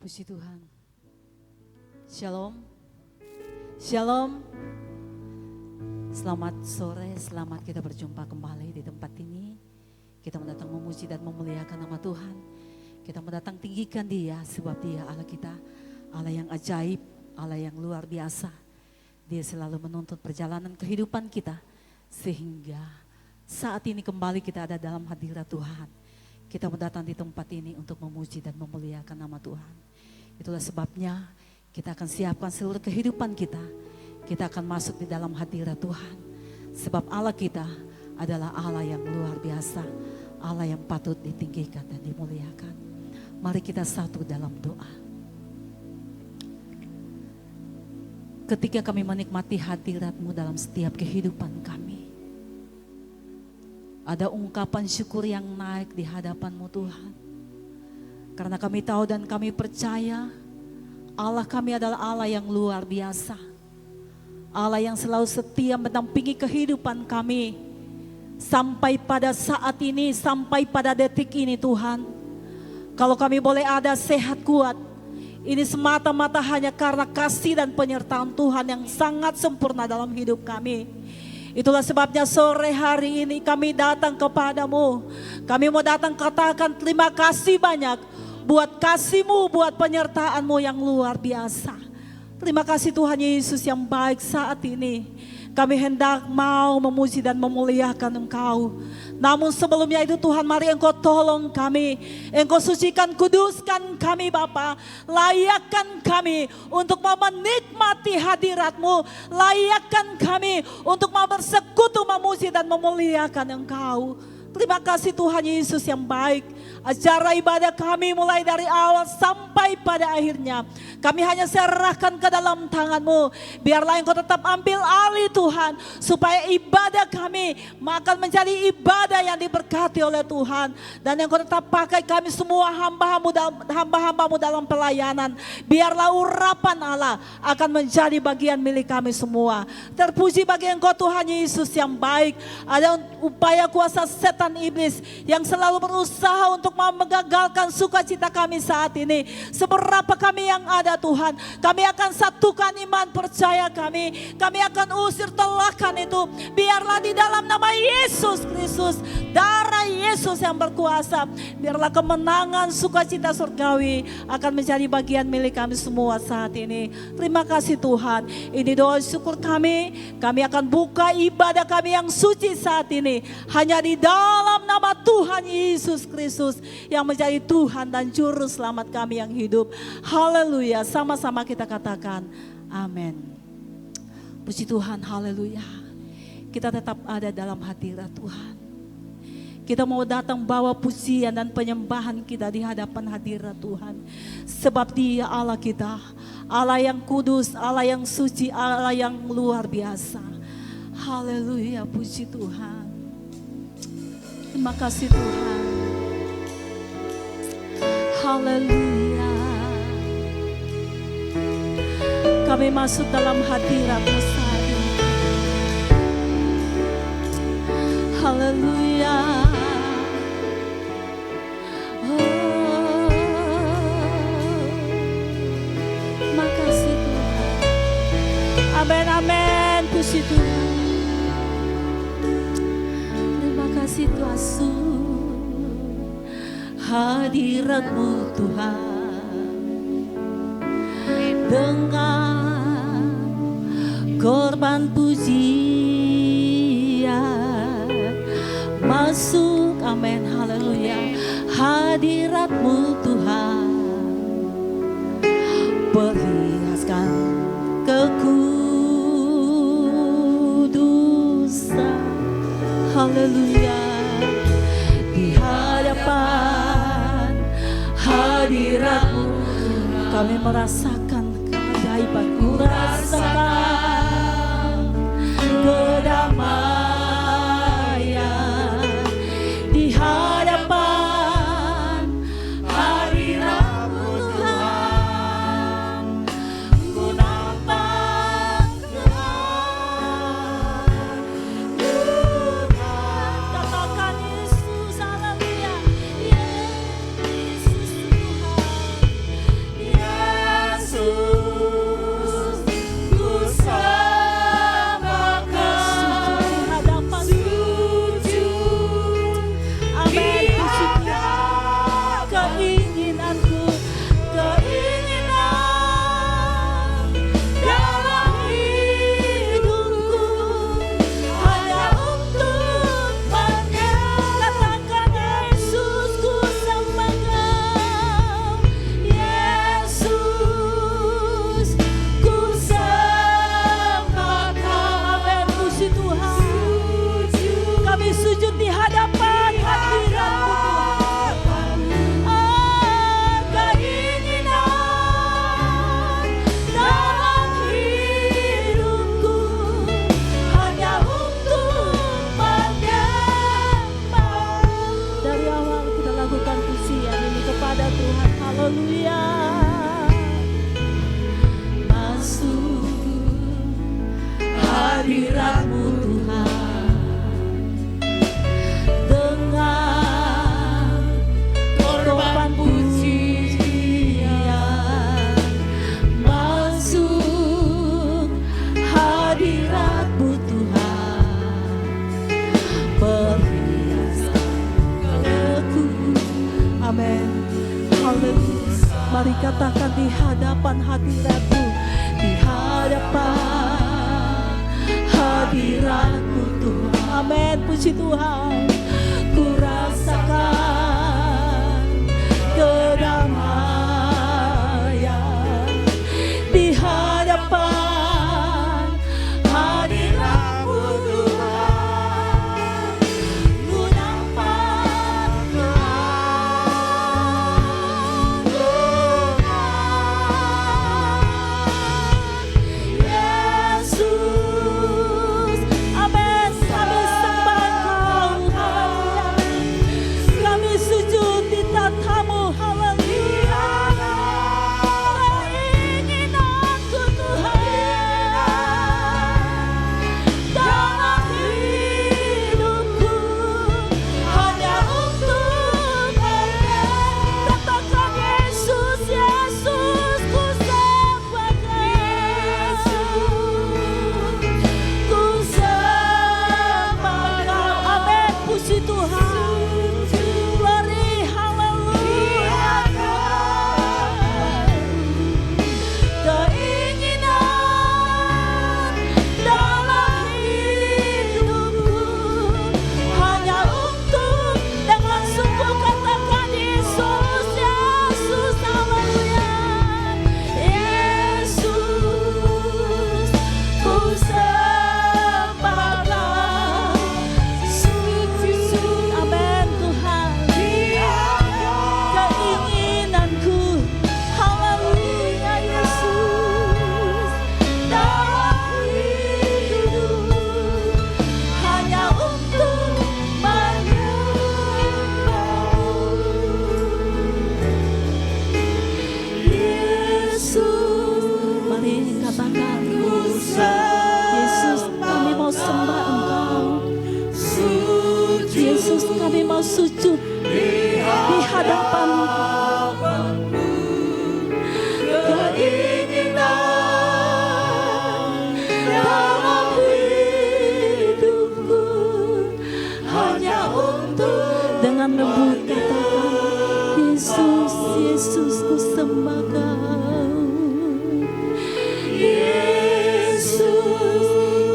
Puji Tuhan. Shalom. Shalom. Selamat sore, selamat kita berjumpa kembali di tempat ini. Kita mendatang memuji dan memuliakan nama Tuhan. Kita mendatang tinggikan Dia sebab Dia Allah kita, Allah yang ajaib, Allah yang luar biasa. Dia selalu menuntut perjalanan kehidupan kita sehingga saat ini kembali kita ada dalam hadirat Tuhan. Kita mendatang di tempat ini untuk memuji dan memuliakan nama Tuhan. Itulah sebabnya kita akan siapkan seluruh kehidupan kita. Kita akan masuk di dalam hadirat Tuhan. Sebab Allah kita adalah Allah yang luar biasa. Allah yang patut ditinggikan dan dimuliakan. Mari kita satu dalam doa. Ketika kami menikmati hadirat-Mu dalam setiap kehidupan kami, ada ungkapan syukur yang naik di hadapan-Mu Tuhan. Karena kami tahu dan kami percaya Allah kami adalah Allah yang luar biasa. Allah yang selalu setia mendampingi kehidupan kami. Sampai pada saat ini, sampai pada detik ini Tuhan. Kalau kami boleh ada sehat kuat, ini semata-mata hanya karena kasih dan penyertaan Tuhan yang sangat sempurna dalam hidup kami. Itulah sebabnya sore hari ini kami datang kepadamu. Kami mau datang katakan terima kasih banyak buat kasih-Mu, buat penyertaan-Mu yang luar biasa. Terima kasih Tuhan Yesus yang baik saat ini. Kami hendak mau memuji dan memuliakan Engkau. Namun sebelumnya itu Tuhan, mari Engkau tolong kami. Engkau sucikan, kuduskan kami Bapa. Layakkan kami untuk mau menikmati hadirat-Mu. Layakkan kami untuk mau bersekutu, memuji dan memuliakan Engkau. Terima kasih Tuhan Yesus yang baik. Acara ibadah kami mulai dari awal sampai pada akhirnya, kami hanya serahkan ke dalam tangan-Mu. Biarlah Engkau tetap ambil alih Tuhan, supaya ibadah kami akan menjadi ibadah yang diberkati oleh Tuhan. Dan Engkau tetap pakai kami semua hamba-Mu dalam pelayanan. Biarlah urapan Allah akan menjadi bagian milik kami semua. Terpuji bagi Engkau Tuhan Yesus yang baik. Ada upaya kuasa setan iblis yang selalu berusaha untuk mau mengagalkan sukacita kami saat ini. Seberapa kami yang ada Tuhan, kami akan satukan iman percaya kami. Kami akan usir telakan itu. Biarlah di dalam nama Yesus Kristus, darah Yesus yang berkuasa, biarlah kemenangan sukacita surgawi akan menjadi bagian milik kami semua saat ini. Terima kasih Tuhan. Ini doa syukur kami. Kami akan buka ibadah kami yang suci saat ini hanya di dalam nama Tuhan Yesus Kristus yang menjadi Tuhan dan juru selamat kami yang hidup. Haleluya. Sama-sama kita katakan amin. Puji Tuhan, haleluya. Kita tetap ada dalam hadirat Tuhan. Kita mau datang bawa pujian dan penyembahan kita di hadapan hadirat Tuhan. Sebab Dia Allah kita, Allah yang kudus, Allah yang suci, Allah yang luar biasa. Haleluya, puji Tuhan. Terima kasih Tuhan. Haleluya. Kami masuk dalam hadirat-Mu saat ini. Haleluya. Oh, makasih Tuhan. Amin, amin. Puji Tuhan. Terima kasih Tuhan. Hadirat-Mu Tuhan, dengan korban pujian masuk, amin, haleluya. Hadirat-Mu Tuhan, perhiaskan kekudusan, haleluya. Di hadapan hadirat-Mu kami merasakan keajaiban, merasakan kedamaian di hadapan hadirat-Mu Tuhan. Ku nampak Tuhan, katakan Yesus, haleluya. Yesus Tuhan, haleluya. Masuk hadirat-Mu Tuhan dengan korban pujian. Masuk hadirat-Mu Tuhan, perhiasan keleku. Amin. Haleluya. Mari katakan di hadapan hadirat-Mu, di hadapan hadirat-Mu Tuhan. Amin. Puji Tuhan. Ku rasakan kedamaian di hadapan hadirat-Mu Tuhan. Ku nampak Yesus. Amin. Kami sembah Engkau, haleluya. Kami sujud di tatamu, haleluya. Keinginanku Tuhan dalam hidupku hanya untuk katakan Yesus, Yesus, ku sembah Ku sembah Kau. Amin. Puji Tuhan. Glory, haleluya. Keinginan dalam hidupku hanya untuk dengan sungguh katakan Yesus, Yesus, haleluya. Yesus, ku sembah Kau. Sujud, amin Tuhan. Keinginanku, haleluya Yesus, dalam hidup hanya untuk menyembah-Mu. Yesus, mari katakan Yesus, kami mau sembah Engkau. Yesus, kami mau sujud di hadapan-Mu. Keinginan dalam hidupku hanya untuk dengan lembut katakan Yesus, Yesus, ku sembah Kau. Yesus,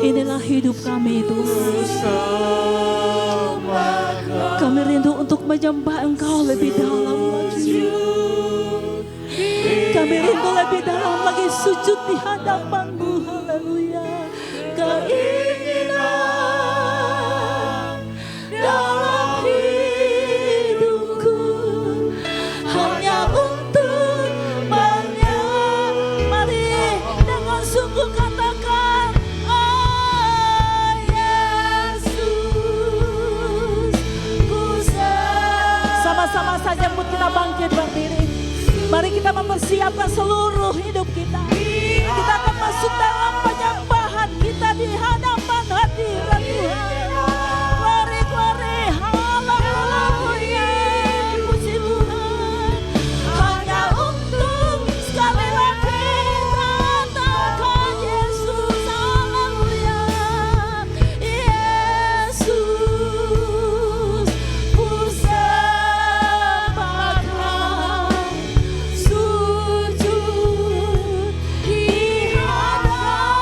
inilah hidup kami Tuhan. Kami rindu untuk menyembah Engkau lebih dalam lagi. Kami rindu lebih dalam lagi sujud di hadapan-Mu, haleluya. Keinginan dalam hidupku hanya untuk menyembah. Mari dengan sungguh katakan, oh Yesus, ku sama-sama saja pun kita bangkit berdiri. Mari kita mempersiapkan seluruh hidup kita. Kita akan masuk dalam penyembahan kita di hadapan hadirat Tuhan. Glory, glory, haleluya. Puji Tuhan. Hanya untuk sekali lagi katakan Yesus, haleluya. Yesus, ku sembah Kau. Sujud di hadapan-Mu.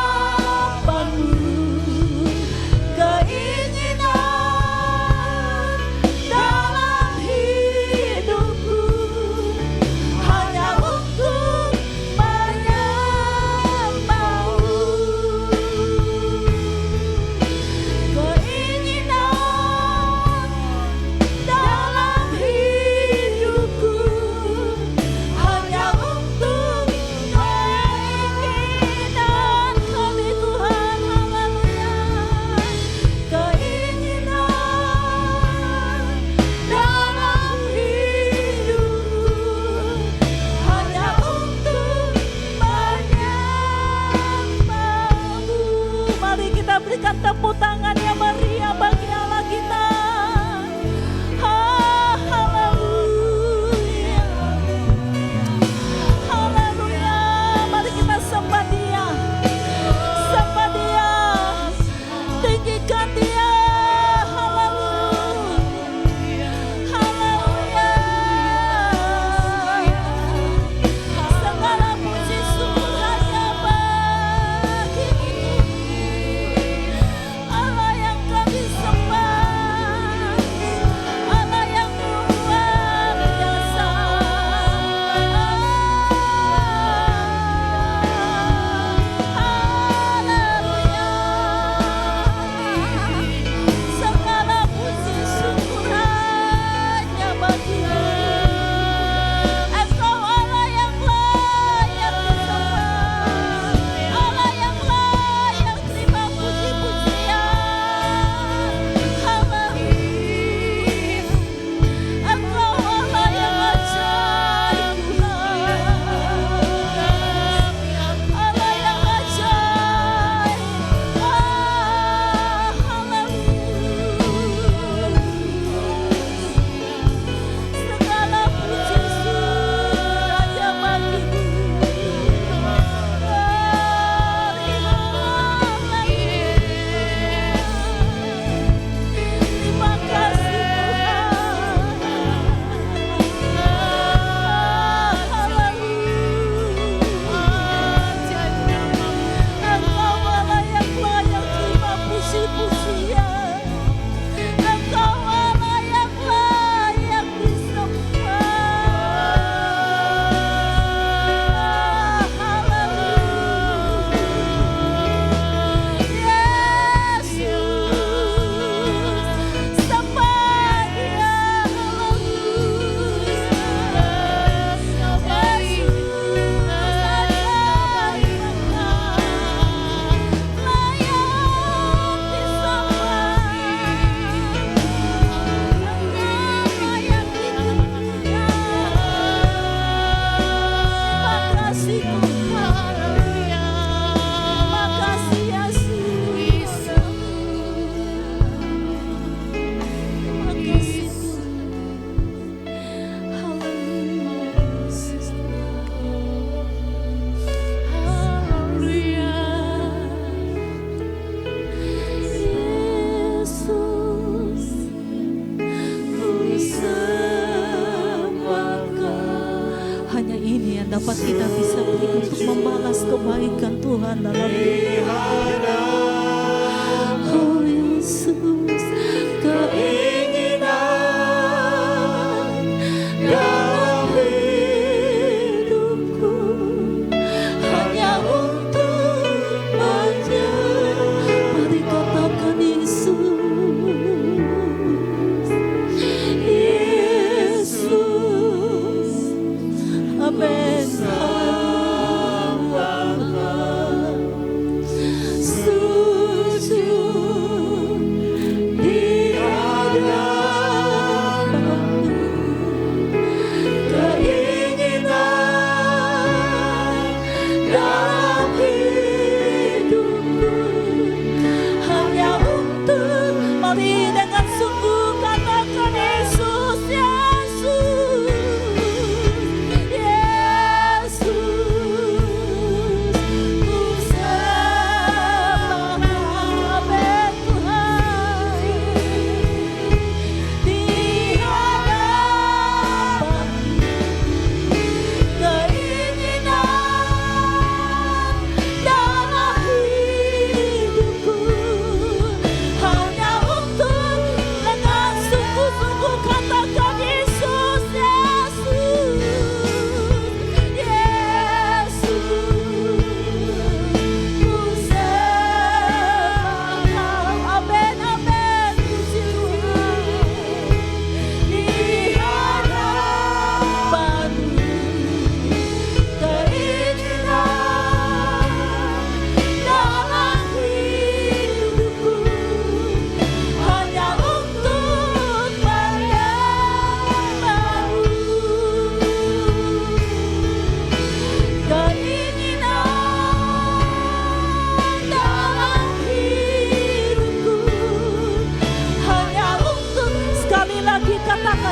dapat kita bisa beri untuk membalas kebaikan Tuhan dalam hidup. Oh Yesus, keinginan dalam hidupku hanya untuk mari katakan Yesus, Yesus, amin.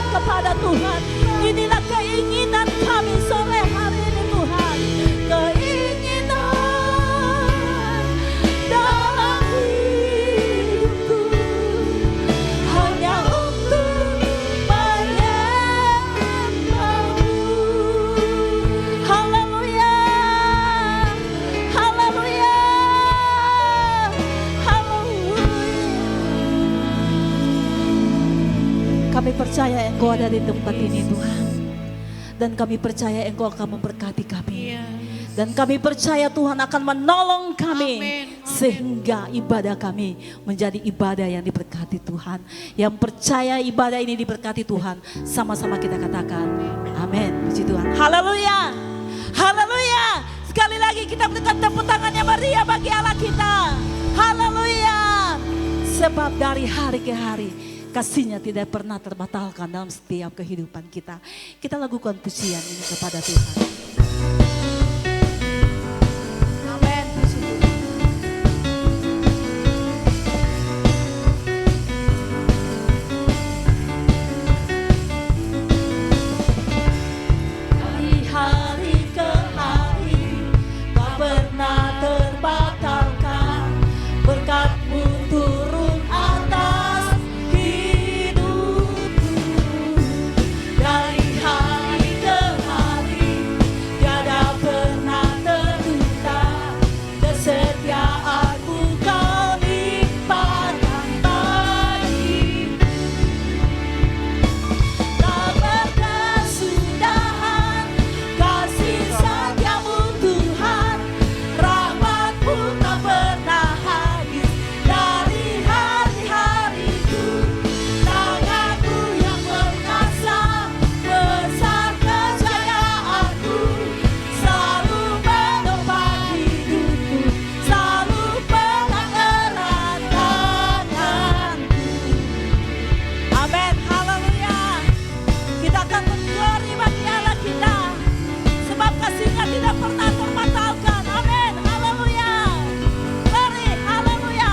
Kepada Tuhan, inilah keinginan kami sore hari ini Tuhan. Keinginan dalam hidupku hanya untuk menyembah-Mu. Haleluya, haleluya, haleluya. Kami percaya Engkau ada di tempat ini Tuhan. Dan kami percaya Engkau akan memberkati kami. Dan kami percaya Tuhan akan menolong kami. Sehingga ibadah kami menjadi ibadah yang diberkati Tuhan. Yang percaya ibadah ini diberkati Tuhan. Sama-sama kita katakan amin. Puji Tuhan. Haleluya. Haleluya. Sekali lagi kita berikan tepuk tangan yang meriah bagi Allah kita. Haleluya. Sebab dari hari ke hari kasih-Nya tidak pernah terbatalkan dalam setiap kehidupan kita. Kita lakukan pujian ini kepada Tuhan. Amin. Dari hari ke hari tak pernah terbatalkan, berkat-Mu turun atas hidupku. Dari hari ke hari tiada pernah tertunda, kesetiaan-Mu Kau limpahkan bagiku. Tak berkesudahan kasih setia-Mu Tuhan, rahmat-Mu tak pernah habis dari hari-hariku. Tangan-Mu yang perkasa, besar kejayaan-Mu, selalu menopang hidupku, selalu pegang erat tangan-Mu. Amin, haleluya. Kita akan berglory bagi Allah kita, sebab kasih-Nya tidak pernah terbatalkan. Amin, haleluya. Glory, haleluya.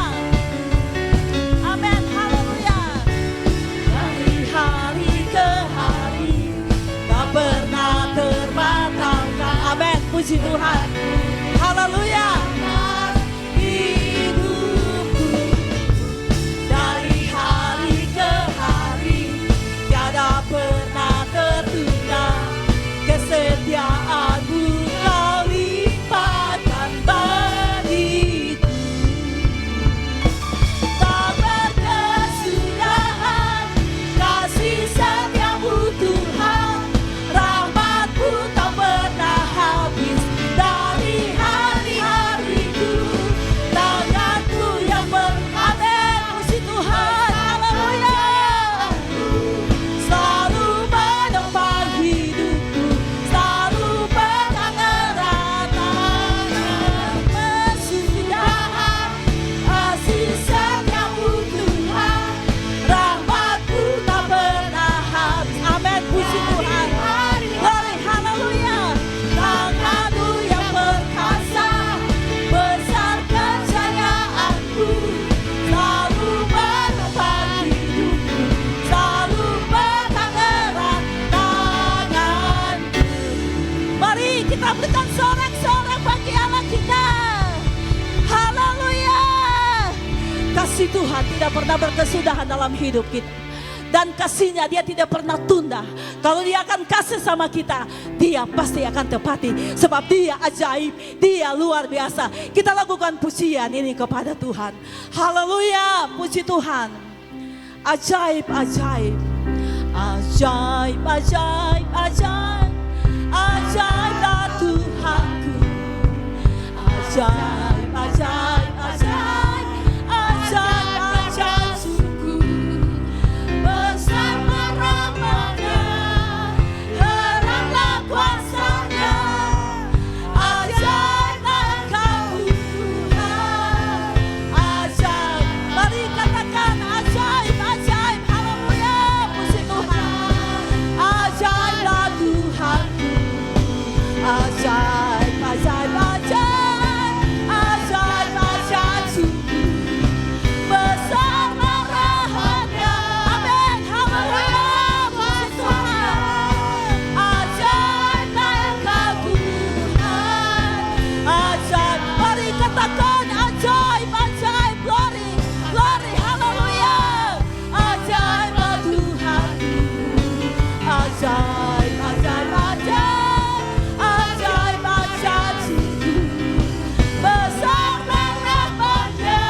Amin, haleluya. Dari hari ke hari tak pernah terbatalkan. Amin, puji Tuhan. Haleluya. Hidupku dari hari ke hari tiada pernah tertunda, kesetiaan-Mu kasih Tuhan tidak pernah berkesudahan dalam hidup kita. Dan kasihnya dia tidak pernah tunda. Kalau dia akan kasih sama kita, dia pasti akan tepati. Sebab dia ajaib, dia luar biasa. Kita lakukan pujian ini kepada Tuhan. Haleluya, puji Tuhan. Ajaib, ajaib. Ajaib, ajaib, ajaib. Ajaiblah Tuhanku. Ajaib, ajaib, ajaib. Ajaib, ajaib sungguh. Besar rahmat-Nya, heranlah kuasa-Nya. Ajaiblah Engkau Tuhan. Ajaib, mari katakan ajaib, ajaib. Haleluya, puji Tuhan. Ajaiblah Tuhanku. Ajaib, ajaib, ajaib. Ajaib, ajaib sungguh. Besar rahmat-Nya. Amin. Haleluya, puji Tuhan. Ajaiblah Engkau Tuhan. Ajaib, mari katakan ajaib, ajaib. Glory, glory, haleluya. Ajaiblah Tuhanku. Ajaib, ajaib, ajaib. Ajaib, ajaib sungguh. Besar rahmat-Nya,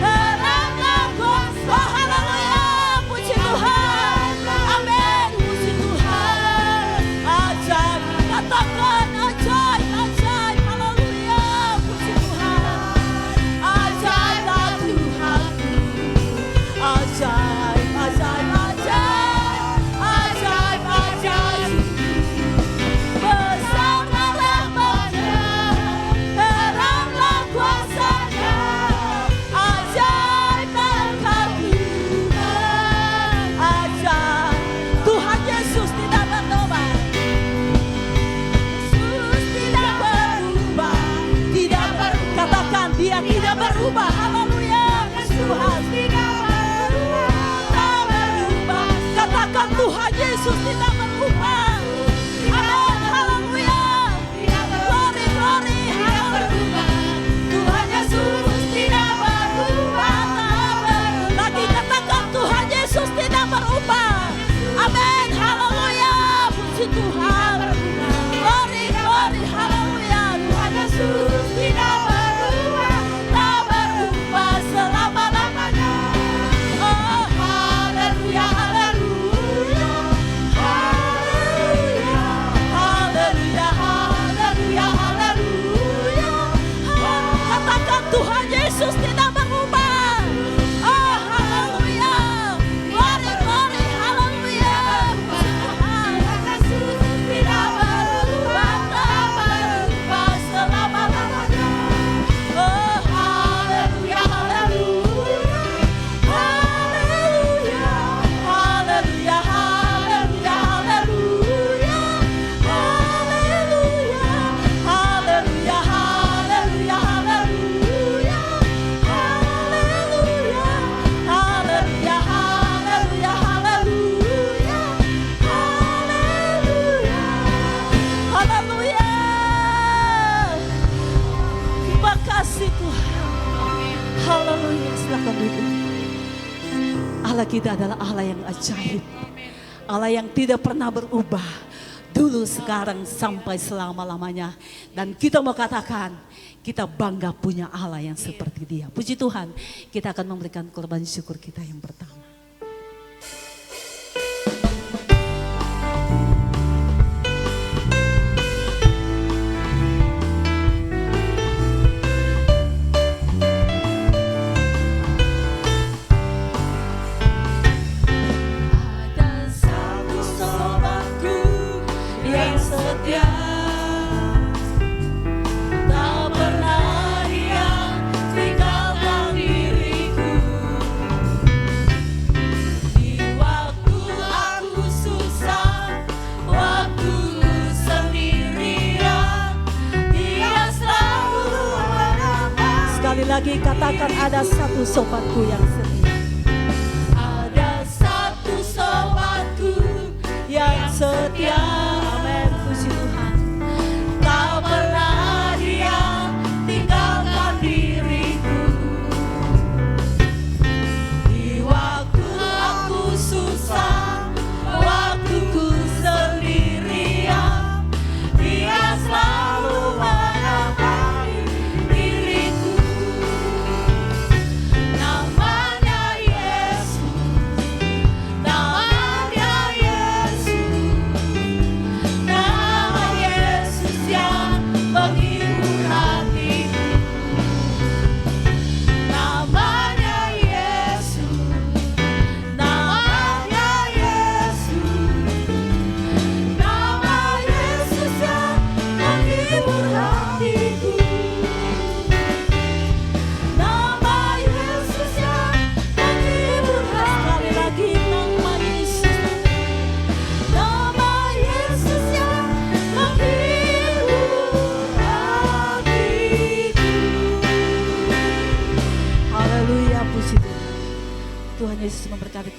heranlah kuasa. Oh, haleluya, puji Tuhan. Amin, puji Tuhan. Ajaib, katakan ajaib, ajaib. Haleluya, puji Tuhan. Ajaiblah Tuhanku. Ajaib, ajaib, ajaib. Ajaib, ajaib sungguh. Besar rahmat-Nya, heranlah kuasa-Nya. Ajaiblah Engkau Tuhan. Ajaib. Tuhan Yesus tidak berubah. Yesus tidak berubah. Tidak katakan dia tidak berubah. Haleluya, Tuhan tidak berubah. Tak berubah. Katakan Tuhan Yesus tidak berubah. Amin, haleluya. Glory, glory, haleluya. Tuhan Yesus tidak berubah. Tak berubah. Lagi katakan Tuhan Yesus tidak berubah. Amin, haleluya. Puji Tuhan. Glory, glory, haleluya. Tuhan Yesus tidak berubah. Tak berubah selama-lamanya. Oh, haleluya, haleluya. Haleluya. Haleluya, haleluya, haleluya. Katakan Tuhan Yesus tidak berubah. Oh, haleluya. Glory, glory, haleluya. Tuhan Yesus tidak berubah. Tak berubah selama-lamanya. Oh, haleluya, haleluya. Haleluya. Haleluya, haleluya, haleluya. Haleluya. Haleluya, haleluya, haleluya. Haleluya. Haleluya, haleluya, haleluya. Haleluya. Haleluya. Terima kasih Tuhan. Haleluya. Silakan duduk. Allah kita adalah Allah yang ajaib. Allah yang tidak pernah berubah. Dulu, sekarang, sampai selama-lamanya. Dan kita mau katakan, kita bangga punya Allah yang seperti Dia. Puji Tuhan, kita akan memberikan korban syukur kita yang pertama. Ada satu sobatku yang setia, tak pernah dia tinggalkan diriku. Di waktu aku susah, waktu sendirian, dia selalu menemani. Sekali lagi katakan, ada satu sobatku yang setia. Ada satu sobatku yang setia. Amin, puji Tuhan. Tak pernah dia tinggalkan diriku.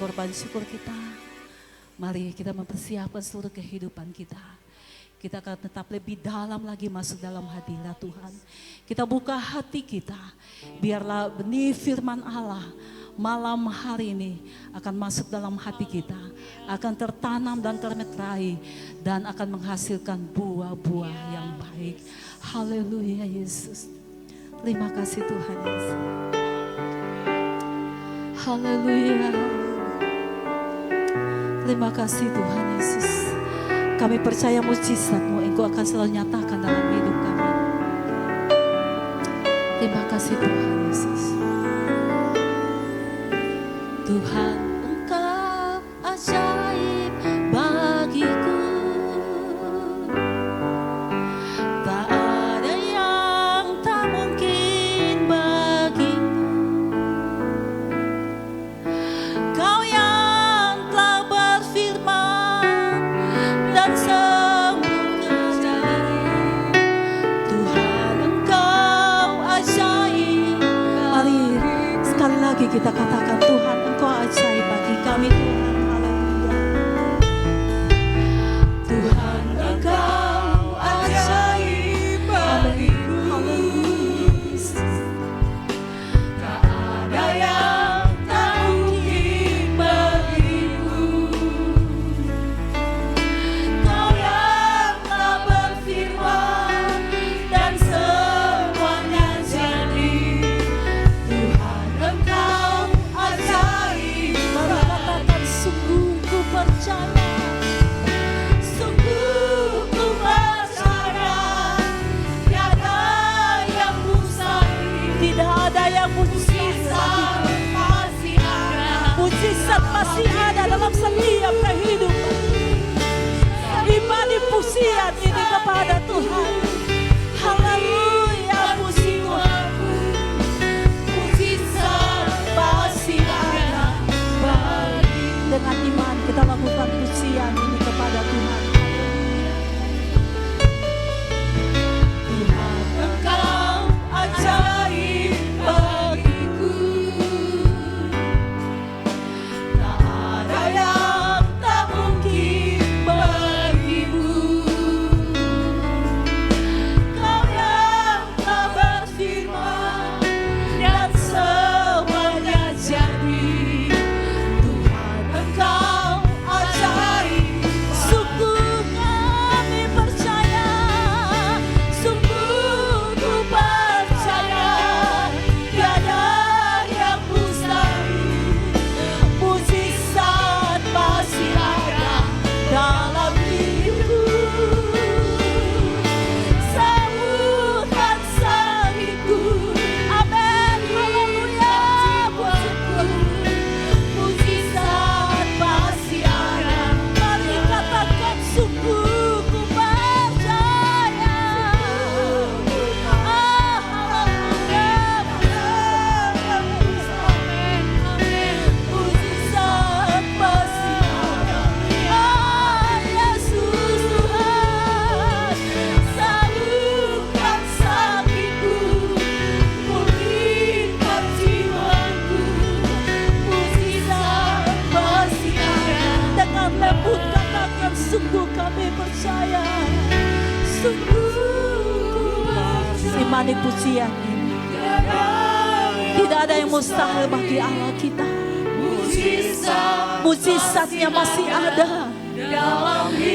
korban syukur kita. Mari kita mempersiapkan seluruh kehidupan kita. Kita akan tetap lebih dalam lagi masuk dalam hadirat Tuhan. Kita buka hati kita, biarlah benih firman Allah malam hari ini akan masuk dalam hati kita, akan tertanam dan termeterai, dan akan menghasilkan buah-buah yang baik. Haleluya Yesus. Terima kasih Tuhan Yesus. Haleluya. Terima kasih Tuhan Yesus. Kami percaya mujizat-Mu Engkau akan selalu nyatakan dalam hidup kami. Terima kasih Tuhan Yesus. Tuhan, Engkau ajaib bagiku. Tak ada yang tak mungkin bagimu. Kau yang telah berfirman dan sembuhkan diri. Tuhan, Engkau ajaib. Mari sekali lagi kita katakan, Tuhan Engkau ajaib bagi kami Tuhan. Haleluya. Tuhan Engkau ajaib bagiku. Haleluya. Tak ada yang tak mungkin bagimu. Kau yang telah berfirman dan semuanya jadi. Tuhan Engkau ajaib. Mari katakan, sungguh ku percaya. Sungguh ku percaya. Tiada yang mustahil. Tidak ada yang mustahil. Mujizat masih ada dalam setiap kehidupan. Ibadah pujian ini kepada Tuhan. Haleluya, puji Tuhanku. Mujizat masih ada bagi. Dengan iman kita lakukan pujian ini kepada Tuhan. Tuhan Engkau ajaib bagiku. Tak ada yang tak mungkin bagimu. Kau yang telah berfirman dan semuanya jadi. Tuhan Engkau ajaib. Sungguh kami percaya. Sungguh ku percaya. Tiada yang mustahil. Mujizat masih ada dalam hidupku. Sambutan sangitku. Amin. Haleluya. Buatku. Mujizat masih ada. Mari katakan, sungguh ku percaya. Mujizat masih ada. Yesus Tuhan, sembuhkan sakitku, pulihkan jiwaku. Mujizat masih ada. Dengan lembut katakan, sungguh kami percaya. Sungguh ku percaya. Imani pujian ini. Tidak ada yang mustahil bagi Allah kita. Mujizatnya masih ada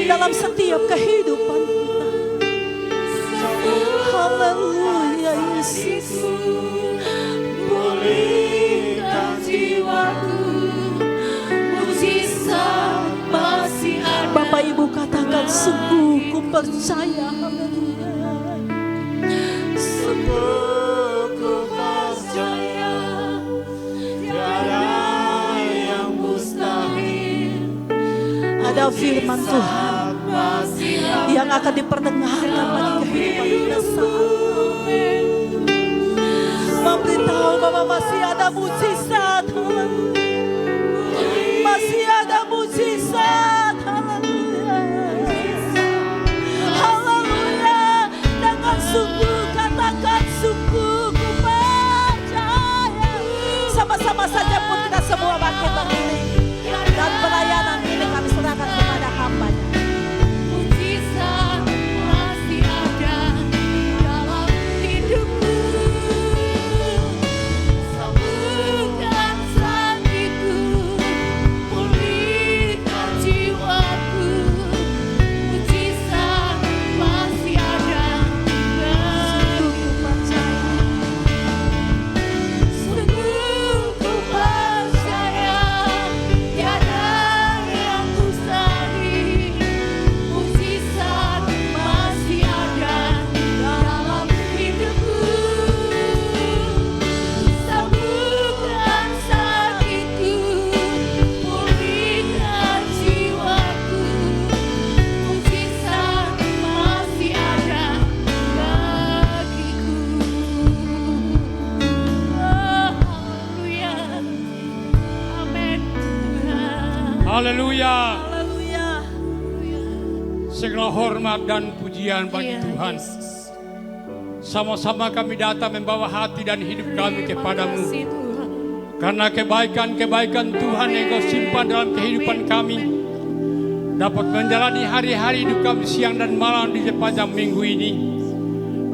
dalam setiap kehidupan kita. Haleluya Yesus. Pulihkan jiwaku. Mujizat masih ada. Bapak Ibu katakan, sungguh ku percaya. Haleluya. Sungguh ku percaya. Tiada yang mustahil. Ada firman Tuhan yang akan diperdengarkan bagi kehidupan kita saat ini. Memberitahu bahwa masih ada mujizat. Masih ada mujizat. Haleluya. Haleluya. Dengan sungguh katakan, sungguh ku percaya. Sama-sama saja pun kita semua bangkit berdiri. Haleluya. Haleluya. Segala hormat dan pujian bagi Tuhan. Sama-sama kami datang membawa hati dan hidup kami kepadamu. Karena kebaikan-kebaikan Tuhan yang Kau simpan dalam kehidupan kami dapat menjalani hari-hari hidup kami siang dan malam di sepanjang minggu ini.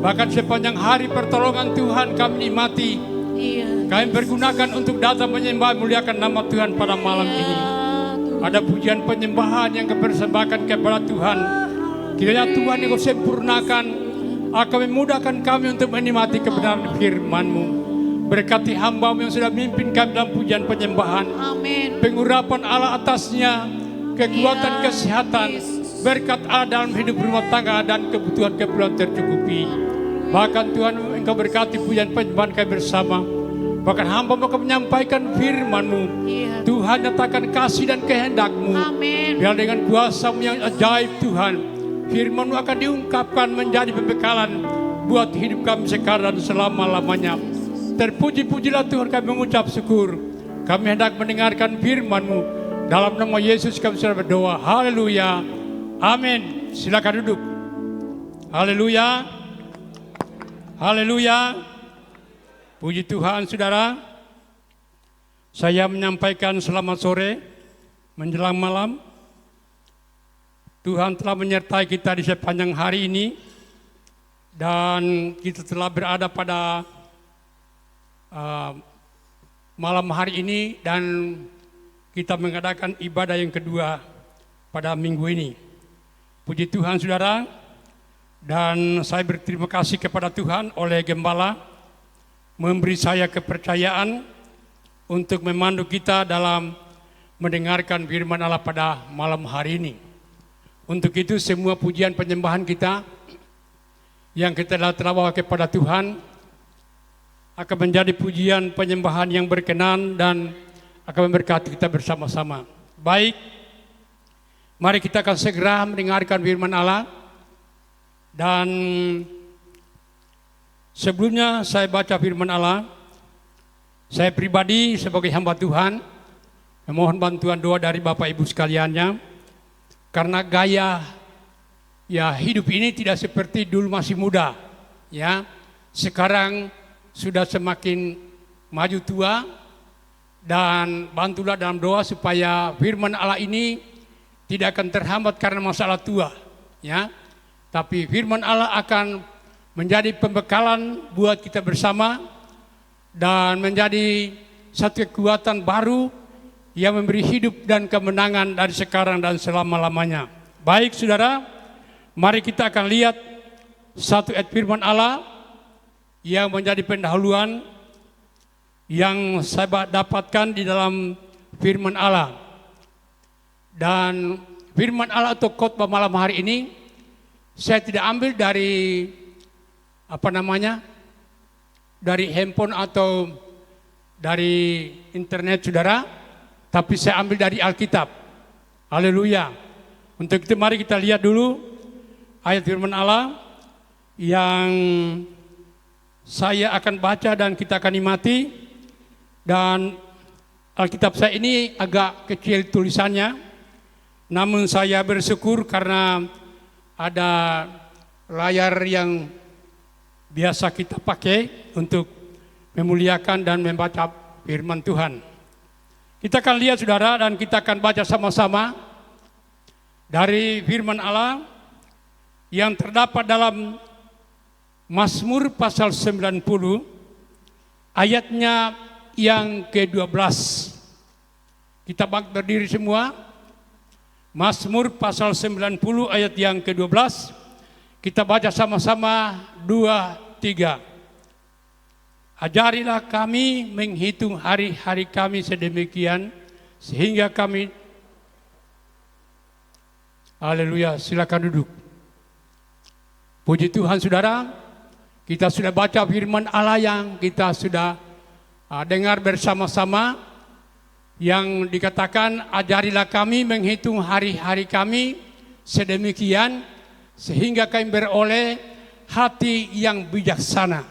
Bahkan sepanjang hari pertolongan Tuhan kami nikmati. Kami pergunakan untuk datang menyembah muliakan nama Tuhan pada malam ini. Ada pujian penyembahan yang Kau persembahkan kepada Tuhan. Kiranya Tuhan yang Kau sempurnakan akan memudahkan kami untuk menikmati kebenaran firman-Mu. Berkati hamba-Mu yang sudah memimpin kami dalam pujian penyembahan. Amin. Pengurapan Allah atasnya, kekuatan, kesehatan, berkat Allah dalam hidup rumah tangga dan kebutuhan-kebutuhan tercukupi. Bahkan Tuhan Engkau berkati pujian penyembahan kami bersama. Bahkan hamba-Mu akan menyampaikan firman-Mu. Tuhan nyatakan kasih dan kehendak-Mu. Amin. Biar dengan kuasa-Mu yang ajaib Tuhan, firman-Mu akan diungkapkan menjadi pembekalan buat hidup kami sekarang dan selama-lamanya. Terpuji-pujilah Tuhan, kami mengucap syukur. Kami hendak mendengarkan firman-Mu. Dalam nama Yesus kami sudah berdoa. Haleluya. Amin. Silakan duduk. Haleluya. Haleluya. Puji Tuhan, saudara. Saya menyampaikan selamat sore menjelang malam. Tuhan telah menyertai kita di sepanjang hari ini. Dan kita telah berada pada malam hari ini dan kita mengadakan ibadah yang kedua pada minggu ini. Puji Tuhan, saudara. Dan saya berterima kasih kepada Tuhan oleh Gembala memberi saya kepercayaan untuk memandu kita dalam mendengarkan firman Allah pada malam hari ini. Untuk itu semua pujian penyembahan kita yang kita telah bawa kepada Tuhan akan menjadi pujian penyembahan yang berkenan dan akan memberkati kita bersama-sama. Baik, mari kita akan segera mendengarkan firman Allah. Dan sebelumnya saya baca firman Allah, saya pribadi sebagai hamba Tuhan memohon bantuan doa dari Bapak Ibu sekaliannya. Karena gaya hidup ini tidak seperti dulu masih muda. Ya, sekarang sudah semakin maju tua, dan bantulah dalam doa supaya firman Allah ini tidak akan terhambat karena masalah tua, ya. Tapi firman Allah akan menjadi pembekalan buat kita bersama dan menjadi satu kekuatan baru yang memberi hidup dan kemenangan dari sekarang dan selama-lamanya. Baik, saudara, mari kita akan lihat satu ayat firman Allah yang menjadi pendahuluan yang saya dapatkan di dalam firman Allah. Dan firman Allah atau khotbah malam hari ini saya tidak ambil dari dari handphone atau dari internet, saudara, tapi saya ambil dari Alkitab. Haleluya. Untuk itu mari kita lihat dulu ayat firman Allah yang saya akan baca dan kita akan nikmati. Dan Alkitab saya ini agak kecil tulisannya, namun saya bersyukur karena ada layar yang biasa kita pakai untuk memuliakan dan membaca firman Tuhan. Kita akan lihat, saudara, dan kita akan baca sama-sama dari firman Allah yang terdapat dalam Mazmur pasal 90 ayatnya yang ke-12. Kita berdiri semua. Mazmur pasal 90 ayat yang ke-12. Kita baca sama-sama 2, 3. Ajarilah kami menghitung hari-hari kami sedemikian sehingga kami. Haleluya, silakan duduk. Puji Tuhan, saudara. Kita sudah baca firman Allah yang kita sudah dengar bersama-sama, yang dikatakan ajarilah kami menghitung hari-hari kami sedemikian sehingga kami beroleh hati yang bijaksana.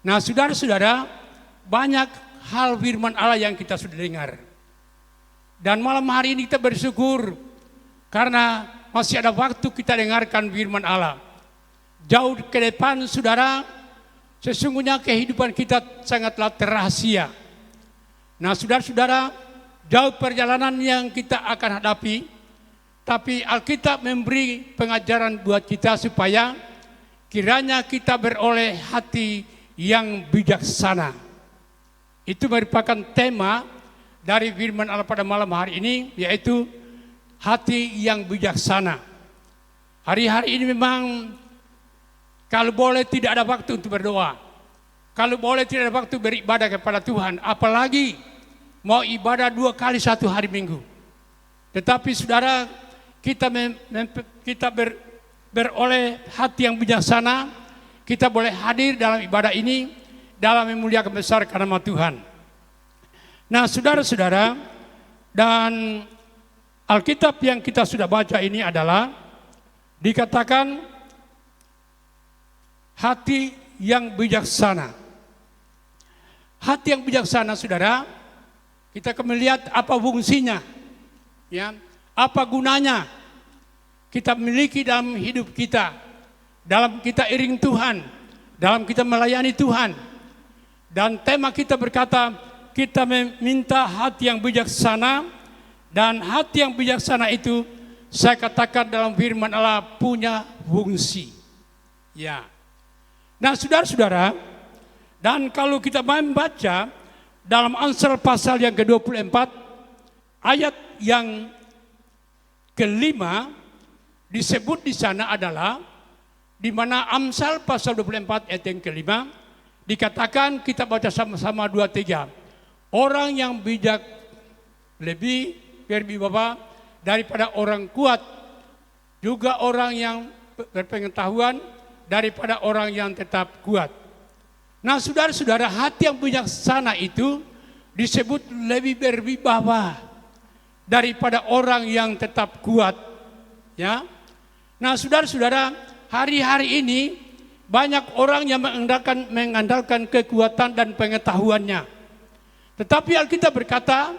Nah, saudara-saudara, banyak hal firman Allah yang kita sudah dengar. Dan malam hari ini kita bersyukur karena masih ada waktu kita dengarkan firman Allah. Jauh ke depan saudara, sesungguhnya kehidupan kita sangatlah rahasia. Nah saudara-saudara, jauh perjalanan yang kita akan hadapi, tapi Alkitab memberi pengajaran buat kita supaya kiranya kita beroleh hati yang bijaksana. Itu merupakan tema dari firman Allah pada malam hari ini, yaitu hati yang bijaksana. Hari-hari ini memang kalau boleh tidak ada waktu untuk berdoa. Kalau boleh tidak ada waktu beribadah kepada Tuhan. Apalagi mau ibadah 2 kali 1 hari minggu. Tetapi saudara, kita beroleh hati yang bijaksana. Kita boleh hadir dalam ibadah ini dalam memuliakan besar nama Tuhan. Nah saudara-saudara, dan Alkitab yang kita sudah baca ini adalah dikatakan hati yang bijaksana. Hati yang bijaksana saudara, kita akan melihat apa fungsinya, ya, apa gunanya kita miliki dalam hidup kita, dalam kita iring Tuhan, dalam kita melayani Tuhan. Dan tema kita berkata, kita meminta hati yang bijaksana, dan hati yang bijaksana itu saya katakan dalam firman Allah punya fungsi. Ya. Nah saudara-saudara, dan kalau kita membaca dalam Amsal pasal yang ke-24 ayat yang ke-5 disebut di sana adalah di mana Amsal pasal 24 ayat yang ke-5 dikatakan, kita baca sama-sama 2-3. Orang yang bijak lebih berwibawa daripada orang kuat, juga orang yang berpengetahuan daripada orang yang tetap kuat. Nah saudara-saudara, hati yang bijaksana itu disebut lebih berwibawa daripada orang yang tetap kuat. Ya. Nah saudara-saudara, hari-hari ini banyak orang yang mengandalkan kekuatan dan pengetahuannya. Tetapi Alkitab berkata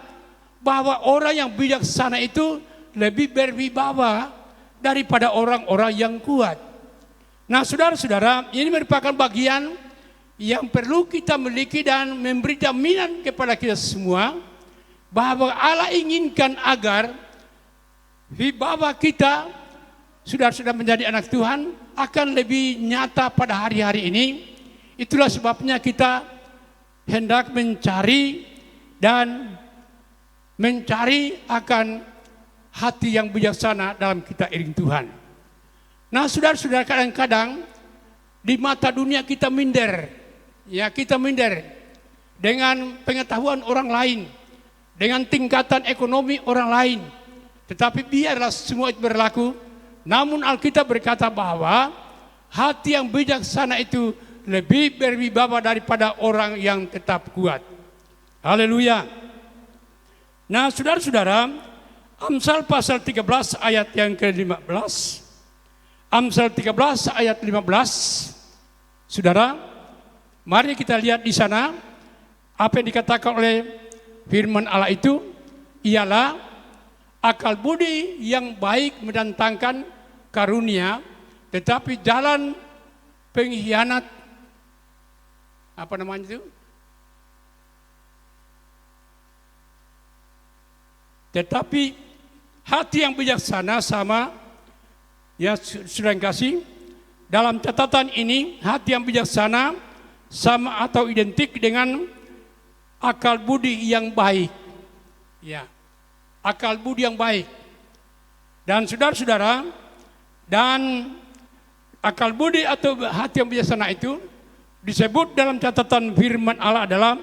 bahwa orang yang bijaksana itu lebih berwibawa daripada orang-orang yang kuat. Nah saudara-saudara, ini merupakan bagian yang perlu kita miliki dan memberi jaminan kepada kita semua bahwa Allah inginkan agar wibawa kita sudah menjadi anak Tuhan akan lebih nyata pada hari-hari ini. Itulah sebabnya kita hendak mencari akan hati yang bijaksana dalam kita iring Tuhan. Nah saudara-saudara, kadang-kadang di mata dunia kita minder. Ya, kita minder dengan pengetahuan orang lain, dengan tingkatan ekonomi orang lain. Tetapi biarlah semua itu berlaku. Namun Alkitab berkata bahwa hati yang bijaksana itu lebih berwibawa daripada orang yang tetap kuat. Haleluya. Nah saudara-saudara, Amsal pasal 13 ayat yang ke-15. Amsal 13 ayat 15. Saudara, mari kita lihat di sana apa yang dikatakan oleh firman Allah itu ialah akal budi yang baik mendatangkan karunia, tetapi jalan pengkhianat apa namanya itu? Tetapi hati yang bijaksana sama, ya sudah kasih, dalam catatan ini hati yang bijaksana sama atau identik dengan akal budi yang baik. Ya, akal budi yang baik. Dan saudara-saudara, dan akal budi atau hati yang bijaksana itu disebut dalam catatan firman Allah adalah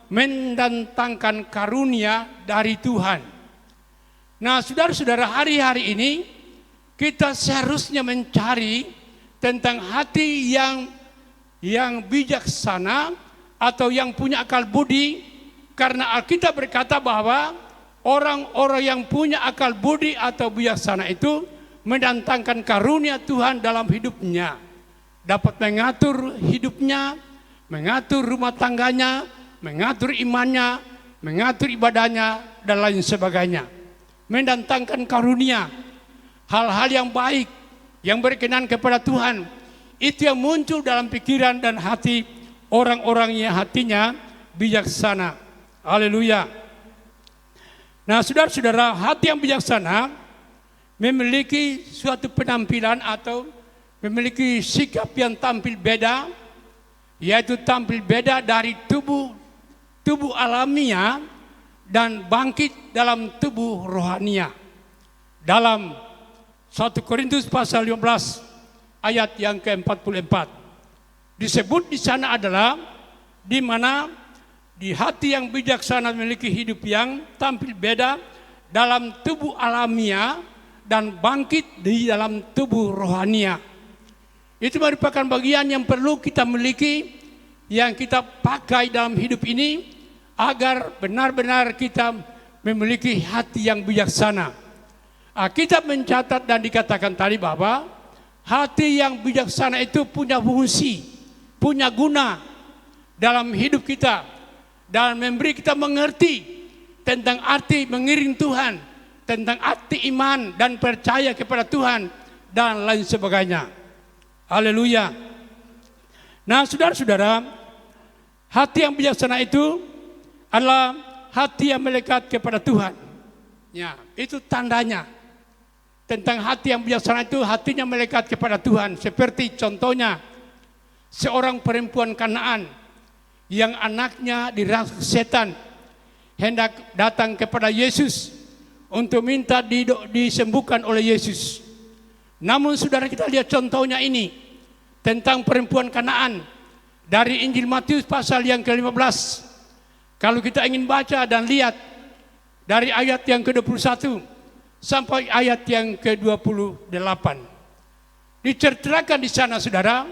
mendatangkan karunia dari Tuhan. Nah saudara-saudara, hari-hari ini kita seharusnya mencari tentang hati yang bijaksana atau yang punya akal budi, karena Alkitab berkata bahwa orang-orang yang punya akal budi atau bijaksana itu mendatangkan karunia Tuhan dalam hidupnya, dapat mengatur hidupnya, mengatur rumah tangganya, mengatur imannya, mengatur ibadahnya, dan lain sebagainya. Mendatangkan karunia, hal-hal yang baik, yang berkenan kepada Tuhan. Itu yang muncul dalam pikiran dan hati orang-orang yang hatinya bijaksana. Haleluya. Nah, saudara-saudara, hati yang bijaksana memiliki suatu penampilan atau memiliki sikap yang tampil beda, yaitu tampil beda dari tubuh alamiah dan bangkit dalam tubuh rohania. Dalam 1 Korintus pasal 15 ayat yang ke-44 disebut di sana adalah di mana di hati yang bijaksana memiliki hidup yang tampil beda dalam tubuh alamiah dan bangkit di dalam tubuh rohania. Itu merupakan bagian yang perlu kita miliki, yang kita pakai dalam hidup ini agar benar-benar kita memiliki hati yang bijaksana. Kita mencatat dan dikatakan tadi bahwa hati yang bijaksana itu punya fungsi, punya guna dalam hidup kita, dan memberi kita mengerti tentang arti mengiring Tuhan, tentang arti iman dan percaya kepada Tuhan, dan lain sebagainya. Haleluya. Nah, saudara-saudara, hati yang bijaksana itu adalah hati yang melekat kepada Tuhan. Ya, itu tandanya. Tentang hati yang bijaksana itu hatinya melekat kepada Tuhan. Seperti contohnya seorang perempuan Kanaan yang anaknya dirasuki setan hendak datang kepada Yesus untuk minta disembuhkan oleh Yesus. Namun saudara, kita lihat contohnya ini tentang perempuan Kanaan dari Injil Matius pasal yang ke-15. Kalau kita ingin baca dan lihat dari ayat yang ke-21 sampai ayat yang ke-28, diceritakan di sana, saudara.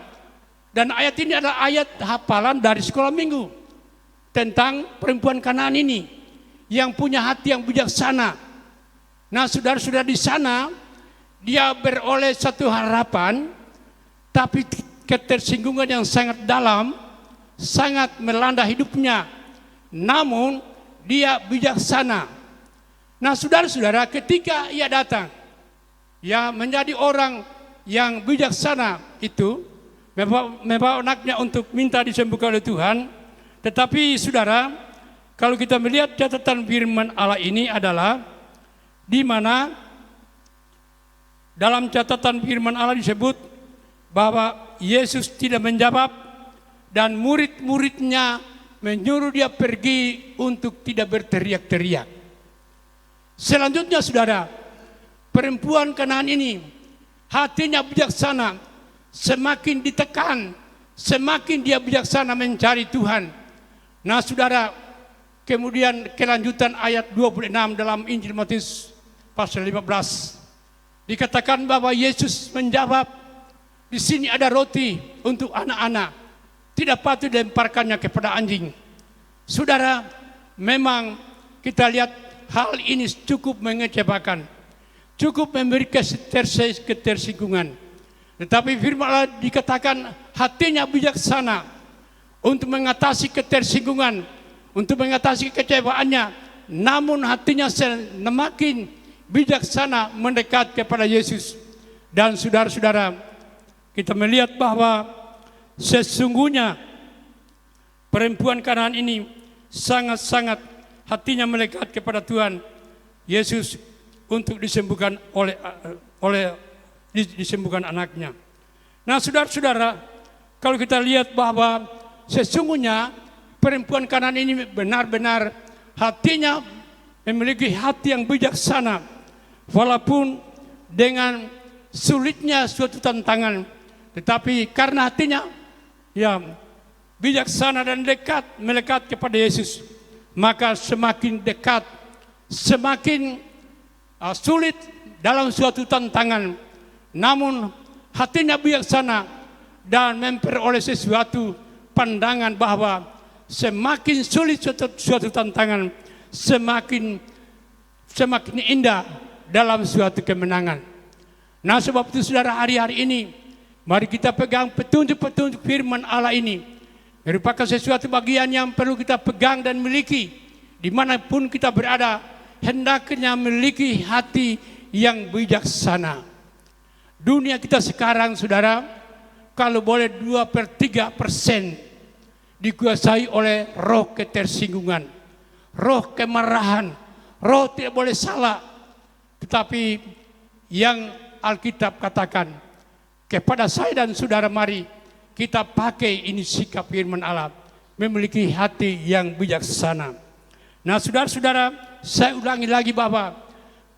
Dan ayat ini adalah ayat hafalan dari sekolah minggu tentang perempuan Kanaan ini yang punya hati yang bijaksana. Nah, saudara-saudara, di sana dia beroleh satu harapan, tapi ketersinggungan yang sangat dalam, sangat melanda hidupnya. Namun dia bijaksana. Nah, saudara-saudara, ketika ia datang, ya menjadi orang yang bijaksana itu, membawa anaknya untuk minta disembuhkan oleh Tuhan. Tetapi saudara, kalau kita melihat catatan firman Allah ini adalah di mana dalam catatan firman Allah disebut bahwa Yesus tidak menjawab dan murid-muridnya menyuruh dia pergi untuk tidak berteriak-teriak. Selanjutnya saudara, perempuan Kanaan ini hatinya bijaksana, semakin ditekan, semakin dia bijaksana mencari Tuhan. Nah saudara, kemudian kelanjutan ayat 26 dalam Injil Matius pasal 15 dikatakan bahwa Yesus menjawab, di sini ada roti untuk anak-anak, tidak patut dilemparkannya kepada anjing. Saudara, memang kita lihat hal ini cukup mengecewakan, cukup memberi ketersinggungan. Tetapi firman Allah dikatakan hatinya bijaksana untuk mengatasi ketersinggungan, untuk mengatasi kecewaannya. Namun hatinya semakin bijaksana mendekat kepada Yesus. Dan saudara-saudara, kita melihat bahwa sesungguhnya perempuan Kanaan ini sangat-sangat hatinya melekat kepada Tuhan Yesus untuk disembuhkan disembuhkan anaknya. Nah, saudara-saudara, kalau kita lihat bahwa sesungguhnya perempuan Kanaan ini benar-benar hatinya memiliki hati yang bijaksana, walaupun dengan sulitnya suatu tantangan, tetapi karena hatinya ya bijaksana dan melekat kepada Yesus, maka semakin dekat, semakin sulit dalam suatu tantangan. Namun hatinya bijaksana dan memperoleh sesuatu pandangan bahwa semakin sulit suatu tantangan, semakin indah dalam suatu kemenangan. Nah, sebab itu saudara, hari-hari ini mari kita pegang petunjuk-petunjuk firman Allah ini. Merupakan sesuatu bagian yang perlu kita pegang dan miliki dimanapun kita berada, hendaknya memiliki hati yang bijaksana. Dunia kita sekarang, saudara, kalau boleh 2/3% dikuasai oleh roh ketersinggungan, roh kemarahan, roh tidak boleh salah. Tetapi yang Alkitab katakan, kepada saya dan saudara, mari kita pakai ini sikap firman Allah, memiliki hati yang bijaksana. Nah, saudara-saudara, saya ulangi lagi bahwa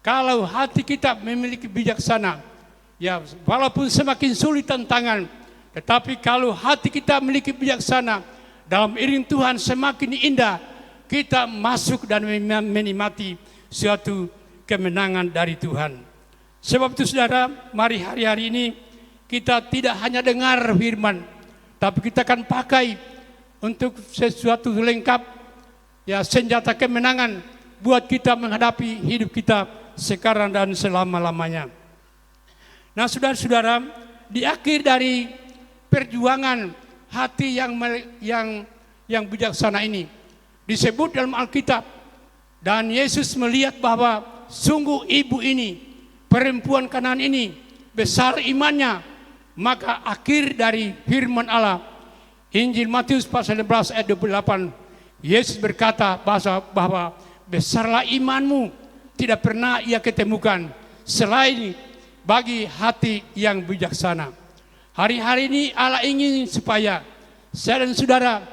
kalau hati kita memiliki bijaksana, ya walaupun semakin sulit tantangan, tetapi kalau hati kita memiliki bijaksana, dalam iring Tuhan semakin indah, kita masuk dan menikmati suatu kemenangan dari Tuhan. Sebab itu saudara, mari hari-hari ini kita tidak hanya dengar firman, tapi kita akan pakai untuk sesuatu lengkap, ya senjata kemenangan buat kita menghadapi hidup kita sekarang dan selama-lamanya. Nah, saudara-saudara, di akhir dari perjuangan hati yang bijaksana ini disebut dalam Alkitab, dan Yesus melihat bahwa sungguh ibu ini, perempuan Kanaan ini besar imannya, maka akhir dari firman Allah, Injil Matius pasal 11 ayat 28, Yesus berkata bahwa besarlah imanmu, tidak pernah ia ketemukan selain bagi hati yang bijaksana. Hari-hari ini Allah ingin supaya saya dan saudara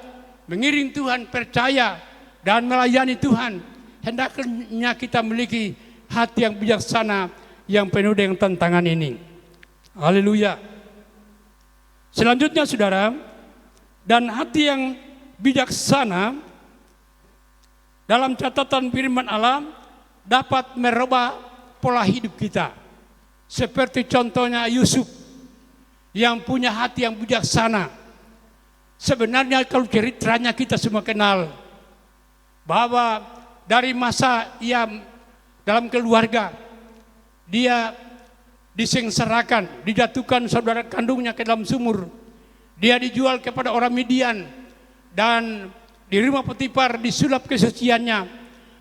mengiring Tuhan, percaya dan melayani Tuhan. Hendaknya kita memiliki hati yang bijaksana yang penuh dengan tantangan ini. Haleluya. Selanjutnya saudara, dan hati yang bijaksana dalam catatan firman Allah dapat merubah pola hidup kita. Seperti contohnya Yusuf yang punya hati yang bijaksana. Sebenarnya kalau ceritanya kita semua kenal, bahwa dari masa ia dalam keluarga, dia disengsarakan, dijatuhkan saudara kandungnya ke dalam sumur, dia dijual kepada orang Midian, dan di rumah Potifar disulap kesuciannya.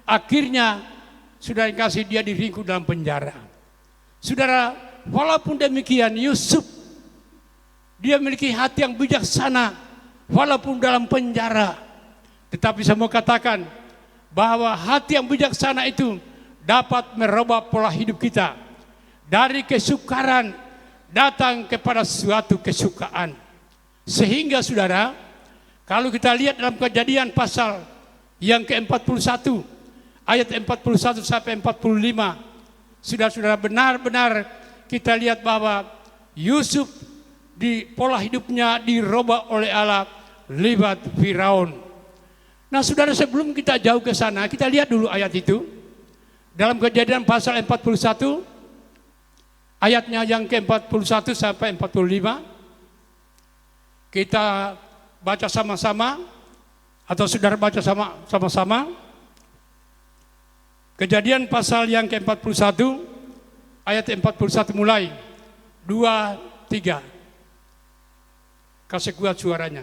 Akhirnya saudara kasih dia diringkuk dalam penjara. Saudara, walaupun demikian Yusuf, dia memiliki hati yang bijaksana walaupun dalam penjara. Tetapi saya mau katakan bahwa hati yang bijaksana itu dapat merubah pola hidup kita. Dari kesukaran datang kepada suatu kesukaan. Sehingga saudara, kalau kita lihat dalam Kejadian pasal yang ke-41 ayat 41 sampai 45, saudara-saudara, benar-benar kita lihat bahwa Yusuf di pola hidupnya dirubah oleh Allah lewat Firaun. Nah, saudara, sebelum kita jauh ke sana, kita lihat dulu ayat itu. Dalam Kejadian pasal 41 ayatnya yang ke-41 sampai 45. Kita baca sama-sama, atau saudara baca sama-sama. Kejadian pasal yang ke-41 ayat 41 mulai. 2, 3. Kasih kuat suaranya.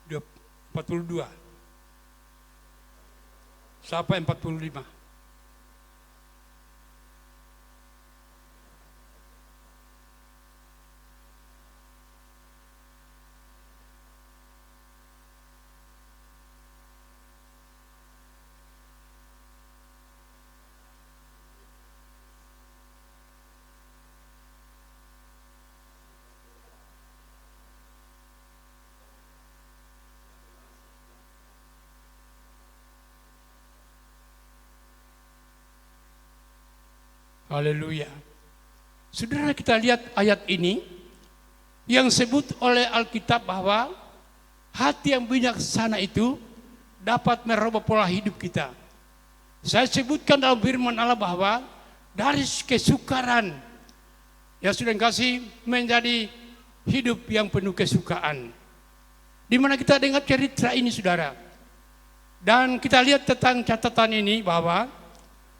Dia 42 sampai 45. Haleluya. Saudara, kita lihat ayat ini yang sebut oleh Alkitab bahwa hati yang bijaksana itu dapat merubah pola hidup kita. Saya sebutkan dalam firman Allah bahwa dari kesukaran, ya sudah kasih, menjadi hidup yang penuh kesukaan. Di mana kita dengar cerita ini saudara. Dan kita lihat tentang catatan ini bahwa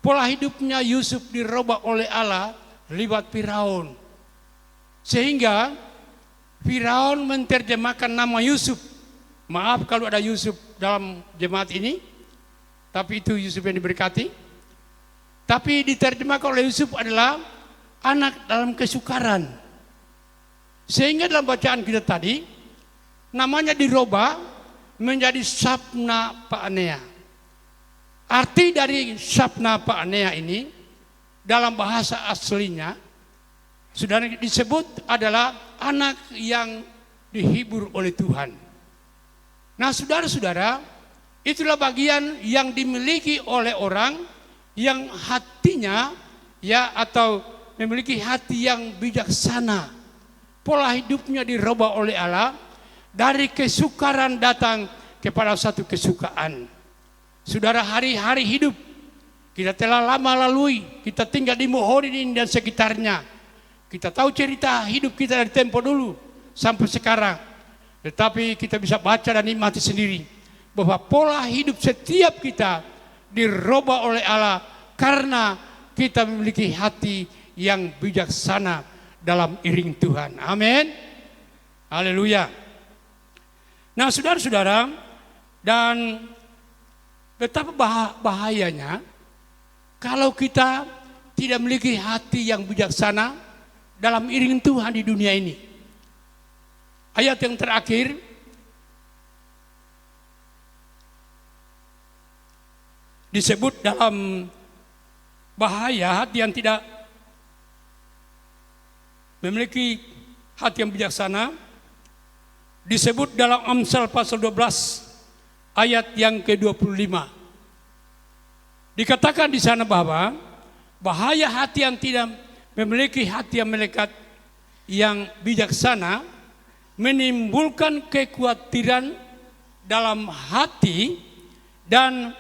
pola hidupnya Yusuf dirubah oleh Allah lewat Firaun. Sehingga Firaun menerjemahkan nama Yusuf. Maaf kalau ada Yusuf dalam jemaat ini, tapi itu Yusuf yang diberkati. Tapi diterjemahkan oleh Yusuf adalah anak dalam kesukaran. Sehingga dalam bacaan kita tadi, namanya dirubah menjadi Sabna Paanea. Arti dari Sabna Paanea ini dalam bahasa aslinya sudah disebut adalah anak yang dihibur oleh Tuhan. Nah, saudara-saudara, itulah bagian yang dimiliki oleh orang yang hatinya atau memiliki hati yang bijaksana. Pola hidupnya dirubah oleh Allah dari kesukaran datang kepada satu kesukaan. Saudara, hari-hari hidup kita telah lama lalui, kita tinggal di Mohorin ini dan sekitarnya. Kita tahu cerita hidup kita dari tempo dulu sampai sekarang. Tetapi kita bisa baca dan nikmati sendiri bahwa pola hidup setiap kita dirubah oleh Allah karena kita memiliki hati yang bijaksana dalam iring Tuhan. Amin. Haleluya. Nah, saudara-saudara, dan betapa bahayanya kalau kita tidak memiliki hati yang bijaksana dalam iring Tuhan di dunia ini. Ayat yang terakhir disebut dalam bahaya hati yang tidak memiliki hati yang bijaksana, disebut dalam Amsal pasal 12 ayat yang ke-25. Dikatakan di sana bahwa bahaya hati yang tidak memiliki hati yang melekat yang bijaksana menimbulkan kekhawatiran dalam hati dan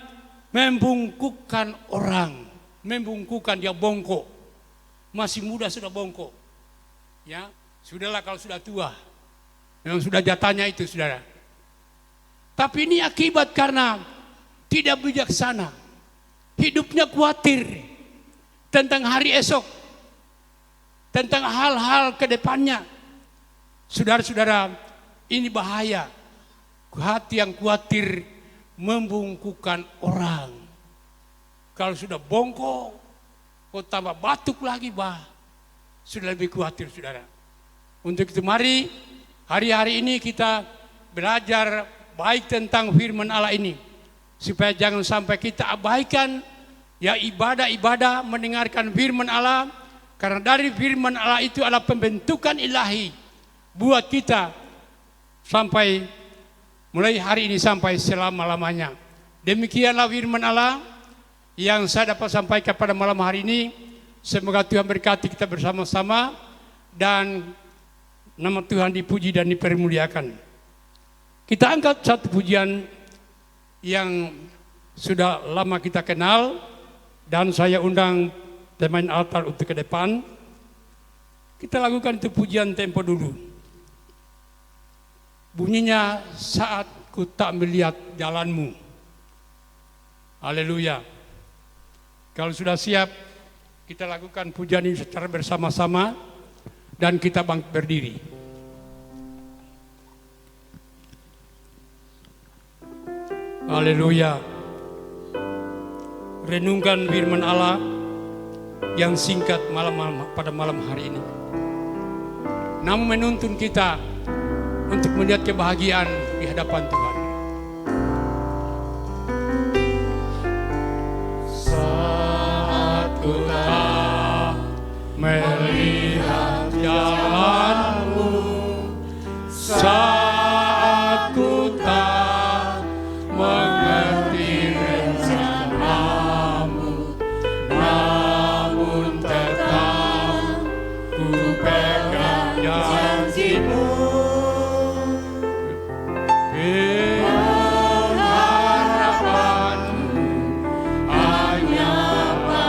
membungkukkan orang, membungkukkan, dia bongkok. Masih muda sudah bongkok. Ya, sudahlah kalau sudah tua. Memang sudah jatahnya itu, saudara. Tapi ini akibat karena tidak bijaksana. Hidupnya khawatir tentang hari esok, tentang hal-hal ke depannya. Saudara-saudara, ini bahaya. Hati yang khawatir membungkukkan orang. Kalau sudah bongkok, kok tambah batuk lagi, sudah lebih khawatir, saudara. Untuk itu mari hari-hari ini kita belajar baik tentang firman Allah ini, supaya jangan sampai kita abaikan ibadah-ibadah mendengarkan firman Allah, karena dari firman Allah itu adalah pembentukan ilahi buat kita sampai mulai hari ini sampai selama-lamanya. Demikianlah firman Allah yang saya dapat sampaikan pada malam hari ini. Semoga Tuhan berkati kita bersama-sama dan nama Tuhan dipuji dan dipermuliakan. Kita angkat satu pujian yang sudah lama kita kenal dan saya undang pemain altar untuk ke depan. Kita lakukan itu pujian tempo dulu. Bunyinya, saat ku tak melihat jalanmu. Haleluya. Kalau sudah siap, kita lakukan pujian ini secara bersama-sama dan kita bangkit berdiri. Haleluya. Renungkan firman Allah yang singkat pada malam hari ini, namun menuntun kita untuk melihat kebahagiaan di hadapan Tuhan. Saat ku tak melihat jalanmu, saat ku tak mengerti rencanamu, namun tetap ku pegang janjimu.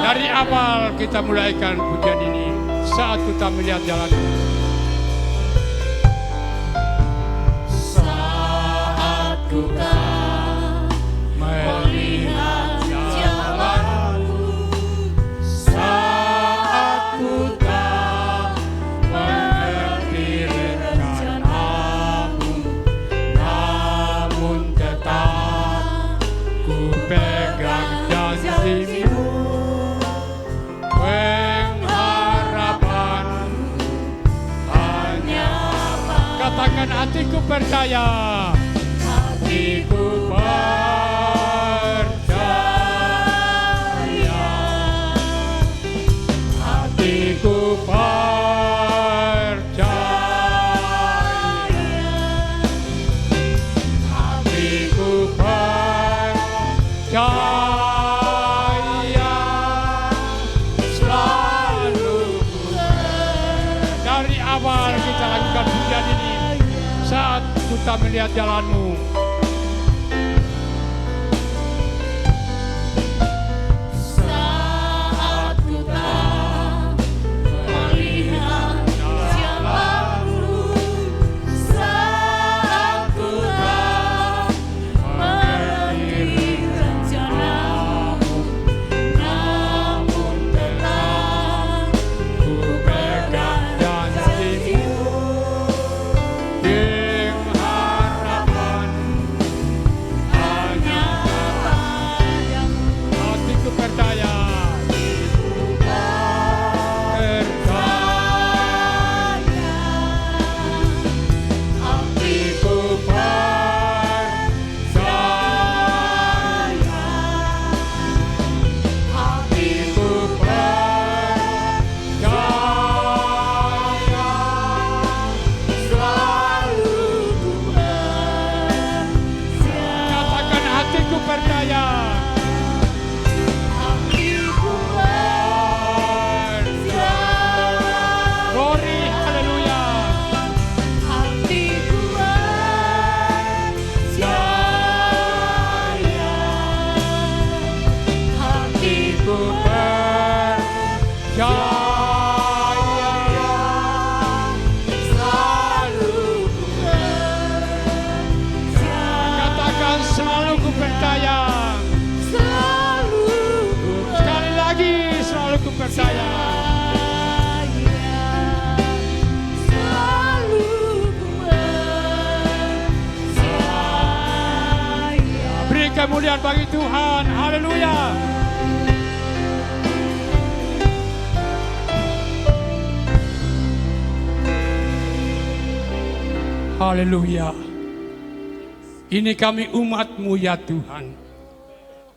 Dari awal kita mulaikan pujian ini, saat kita melihat jalanmu. Saat ku tak melihat jalanmu, saat ku tak mengerti Katakan hatiku percaya. Hatiku percaya. Hatiku percaya. Hatiku percaya. Selalu dari awal kita lakukan pujian ini. Saat kita melihat jalanmu, Saat ku tak melihat jalanmu, saat ku tak mengerti rencanamu, namun tetap ku pegang janjimu. Dengan harapan hanya padamu. hatiku percaya. Hatiku percaya. Hatiku percaya. Selalu ku katakan hatiku percaya. Glory, haleluya. Hatiku percaya. Selalu ku katakan selalu ku percaya. Sekali lagi selalu ku percaya. Beri kemuliaan bagi Tuhan. Haleluya. Haleluya. Ini kami umat-Mu ya Tuhan.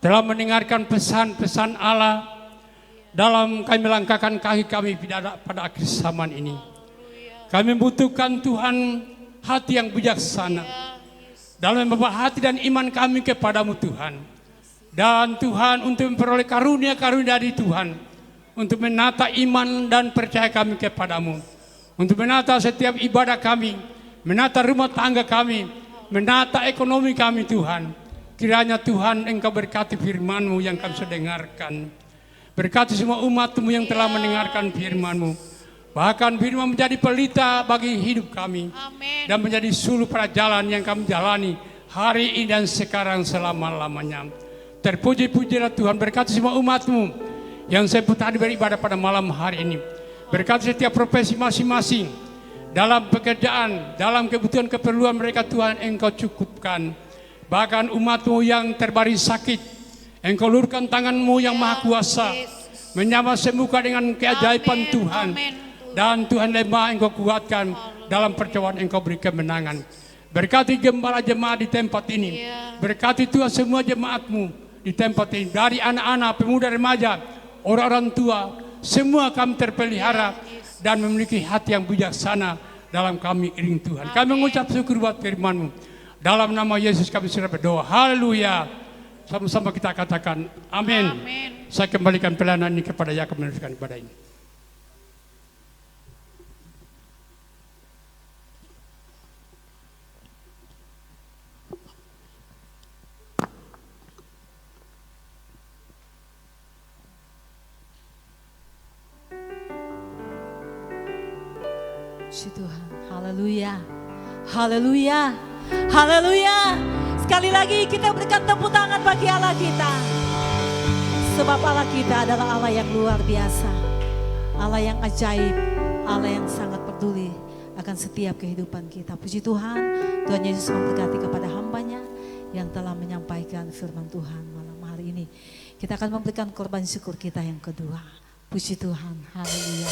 Telah mendengarkan pesan-pesan Allah dalam kami melangkahkan kaki kami pada akhir zaman ini. Kami membutuhkan Tuhan hati yang bijaksana dalam membawa hati dan iman kami kepadamu Tuhan. Dan Tuhan untuk memperoleh karunia-karunia dari Tuhan, untuk menata iman dan percaya kami kepadamu, untuk menata setiap ibadah kami, menata rumah tangga kami, menata ekonomi kami Tuhan. Kiranya Tuhan Engkau berkati firman-Mu yang kami sudah dengarkan. Berkati semua umat-Mu yang telah mendengarkan firman-Mu. Bahkan firman menjadi pelita bagi hidup kami. Amin. Dan menjadi suluh pada jalan yang kami jalani hari ini dan sekarang selama-lamanya. Terpuji-pujilah Tuhan, berkati semua umat-Mu yang sebut tadi beribadah pada malam hari ini. Berkati setiap profesi masing-masing, dalam pekerjaan, dalam kebutuhan keperluan mereka Tuhan Engkau cukupkan. Bahkan umat-Mu yang terbaring sakit, Engkau ulurkan tangan-Mu yang maha kuasa, menyamar semuka dengan keajaiban Amin. Tuhan. Amin. Dan Tuhan lemah Engkau kuatkan, dalam percobaan Engkau beri kemenangan. Berkati gembala jemaat di tempat ini, berkati Tuhan semua jemaat-Mu di tempat ini, dari anak-anak, pemuda, remaja, orang-orang tua, semua kami terpelihara dan memiliki hati yang bijaksana dalam kami iring Tuhan. Kami mengucap syukur buat firman-Mu. Dalam nama Yesus kami sudah berdoa. Haleluya. Sama-sama kita katakan amin. Amin. Saya kembalikan pelayanan ini kepada Yakub meneruskan ibadah ini. Puji Tuhan, haleluya, haleluya, haleluya. Sekali lagi kita berikan tepuk tangan bagi Allah kita. Sebab Allah kita adalah Allah yang luar biasa, Allah yang ajaib, Allah yang sangat peduli akan setiap kehidupan kita. Puji Tuhan, Tuhan Yesus memberkati kepada hambanya yang telah menyampaikan firman Tuhan malam hari ini. Kita akan memberikan korban syukur kita yang kedua. Puji Tuhan, haleluya.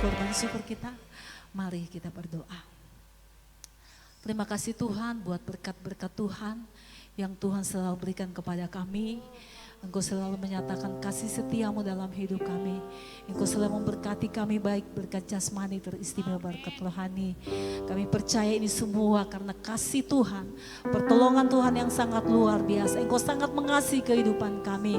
korban syukur kita. Mari kita berdoa. Terima kasih Tuhan buat berkat-berkat Tuhan yang Tuhan selalu berikan kepada kami. Engkau selalu menyatakan kasih setiamu dalam hidup kami. Engkau selalu memberkati kami baik berkat jasmani teristimewa berkat rohani. Kami percaya ini semua karena kasih Tuhan, pertolongan Tuhan yang sangat luar biasa. Engkau sangat mengasihi kehidupan kami.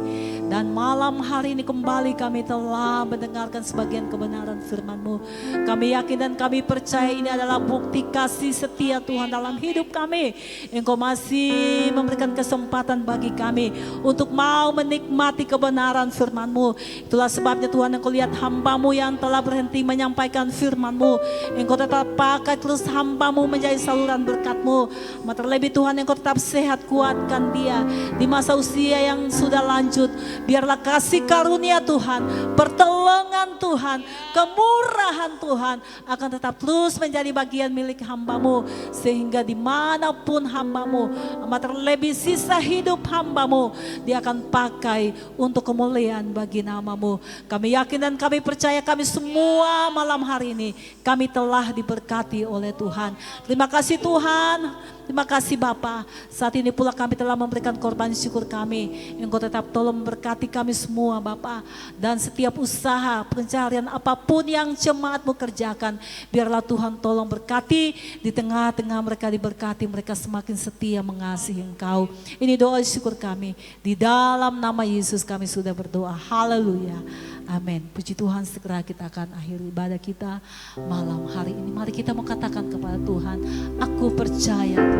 Dan malam hari ini kembali kami telah mendengarkan sebagian kebenaran firman-Mu. Kami yakin dan kami percaya ini adalah bukti kasih setia Tuhan dalam hidup kami. Engkau masih memberikan kesempatan bagi kami untuk mau menikmati kebenaran firman-Mu. Itulah sebabnya Tuhan, Engkau lihat hamba-Mu yang telah berhenti menyampaikan firman-Mu. Engkau tetap pakai terus hamba-Mu menjadi saluran berkat-Mu. Terlebih Tuhan, Engkau tetap sehat, kuatkan dia di masa usia yang sudah lanjut. Biarlah kasih karunia Tuhan, pertolongan Tuhan, kemurahan Tuhan akan tetap terus menjadi bagian milik hamba-Mu. Sehingga dimanapun hamba-Mu, terlebih sisa hidup hamba-Mu, dia akan pakai untuk kemuliaan bagi nama-Mu. Kami yakin dan kami percaya kami semua malam hari ini kami telah diberkati oleh Tuhan. Terima kasih Tuhan. Terima kasih Bapa. Saat ini pula kami telah memberikan korban syukur kami. Engkau tetap tolong memberkati kami semua Bapa. Dan setiap usaha pencarian apapun yang jemaat-Mu kerjakan, biarlah Tuhan tolong berkati. Di tengah-tengah mereka diberkati, mereka semakin setia mengasihi Engkau. Ini doa syukur kami. Di dalam nama Yesus kami sudah berdoa. Haleluya. Amin. Puji Tuhan, segera kita akan akhiri ibadah kita malam hari ini. Mari kita mengatakan kepada Tuhan, aku percaya Tuhan.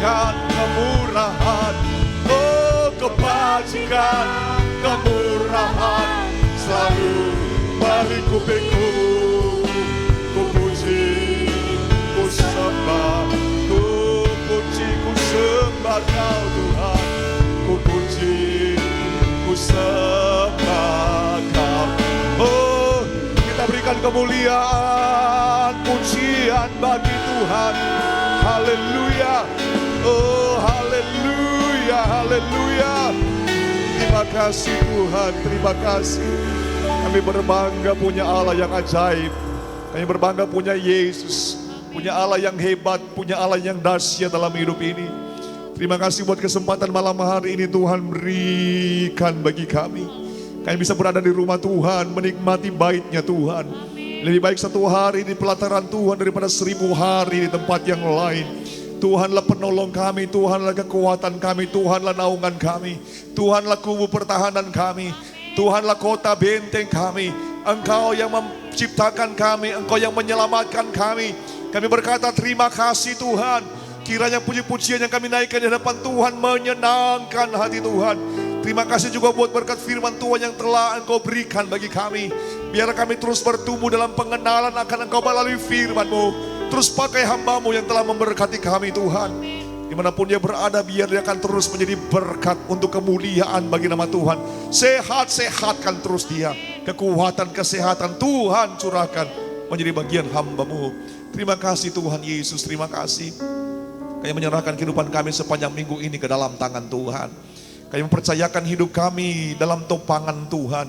Kemurahan, oh kebajikan, kemurahan selalu bagi kupingku. Ku puji, ku sembah, ku puji, ku sembah Kau Tuhan. Ku puji, ku sembah Kau. Oh, kita berikan kemuliaan, pujian bagi Tuhan. Haleluya. Oh haleluya, haleluya. Terima kasih Tuhan, terima kasih. Kami berbangga punya Allah yang ajaib. Kami berbangga punya Yesus, punya Allah yang hebat, punya Allah yang dahsyat dalam hidup ini. Terima kasih buat kesempatan malam hari ini Tuhan berikan bagi kami. Kami bisa berada di rumah Tuhan, menikmati bait-Nya Tuhan. Lebih baik satu hari di pelataran Tuhan daripada 1000 hari di tempat yang lain. Tuhanlah penolong kami, Tuhanlah kekuatan kami, Tuhanlah naungan kami, Tuhanlah kubu pertahanan kami. Tuhanlah kota benteng kami. Engkau yang menciptakan kami, Engkau yang menyelamatkan kami. Kami berkata terima kasih Tuhan. Kiranya puji-pujian yang kami naikkan di hadapan Tuhan menyenangkan hati Tuhan. Terima kasih juga buat berkat firman Tuhan yang telah Engkau berikan bagi kami. Biar kami terus bertumbuh dalam pengenalan akan Engkau melalui firman-Mu. Terus pakai hamba-Mu yang telah memberkati kami Tuhan. Dimanapun dia berada, biar dia akan terus menjadi berkat untuk kemuliaan bagi nama Tuhan. Sehat-sehatkan terus dia. Kekuatan, kesehatan Tuhan curahkan menjadi bagian hamba-Mu. Terima kasih Tuhan Yesus, terima kasih. Kami menyerahkan kehidupan kami sepanjang minggu ini ke dalam tangan Tuhan. Kami mempercayakan hidup kami dalam topangan Tuhan,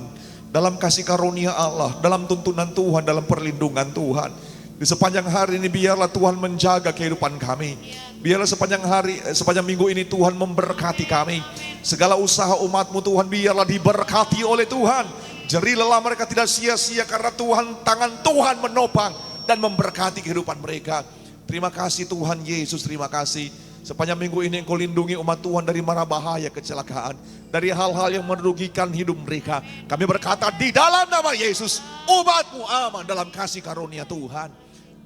dalam kasih karunia Allah, dalam tuntunan Tuhan, dalam perlindungan Tuhan. Di sepanjang hari ini biarlah Tuhan menjaga kehidupan kami. Biarlah sepanjang minggu ini Tuhan memberkati kami. Segala usaha umat-Mu Tuhan biarlah diberkati oleh Tuhan. Jeri lelah mereka tidak sia-sia karena tangan Tuhan menopang dan memberkati kehidupan mereka. Terima kasih Tuhan Yesus, terima kasih. Sepanjang minggu ini Engkau lindungi umat Tuhan dari mara bahaya, kecelakaan, dari hal-hal yang merugikan hidup mereka. Kami berkata di dalam nama Yesus, umat-Mu aman dalam kasih karunia Tuhan.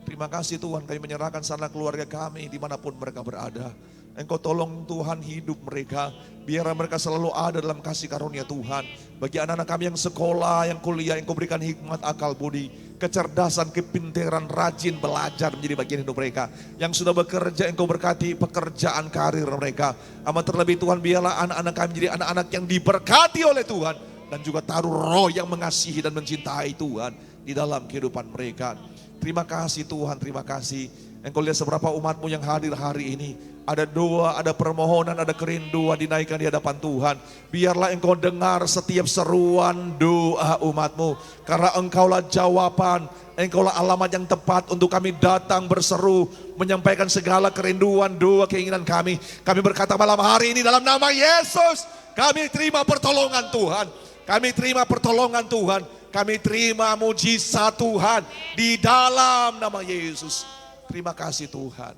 Terima kasih Tuhan, kami menyerahkan sana keluarga kami dimanapun mereka berada. Engkau tolong Tuhan hidup mereka, biar mereka selalu ada dalam kasih karunia Tuhan. Bagi anak-anak kami yang sekolah, yang kuliah, Engkau berikan hikmat, akal budi, kecerdasan, kepintaran, rajin belajar menjadi bagian hidup mereka. Yang sudah bekerja, Engkau berkati pekerjaan karir mereka. Amat terlebih Tuhan, biarlah anak-anak kami menjadi anak-anak yang diberkati oleh Tuhan. Dan juga taruh roh yang mengasihi dan mencintai Tuhan di dalam kehidupan mereka. Terima kasih Tuhan, terima kasih. Engkau lihat seberapa umat-Mu yang hadir hari ini. Ada doa, ada permohonan, ada kerinduan dinaikkan di hadapan Tuhan. Biarlah Engkau dengar setiap seruan doa umat-Mu. Karena Engkaulah jawaban, Engkaulah alamat yang tepat untuk kami datang berseru. Menyampaikan segala kerinduan, doa, keinginan kami. Kami berkata malam hari ini dalam nama Yesus. Kami terima pertolongan Tuhan. Kami terima pertolongan Tuhan. Kami terima mujizat Tuhan di dalam nama Yesus. Terima kasih Tuhan.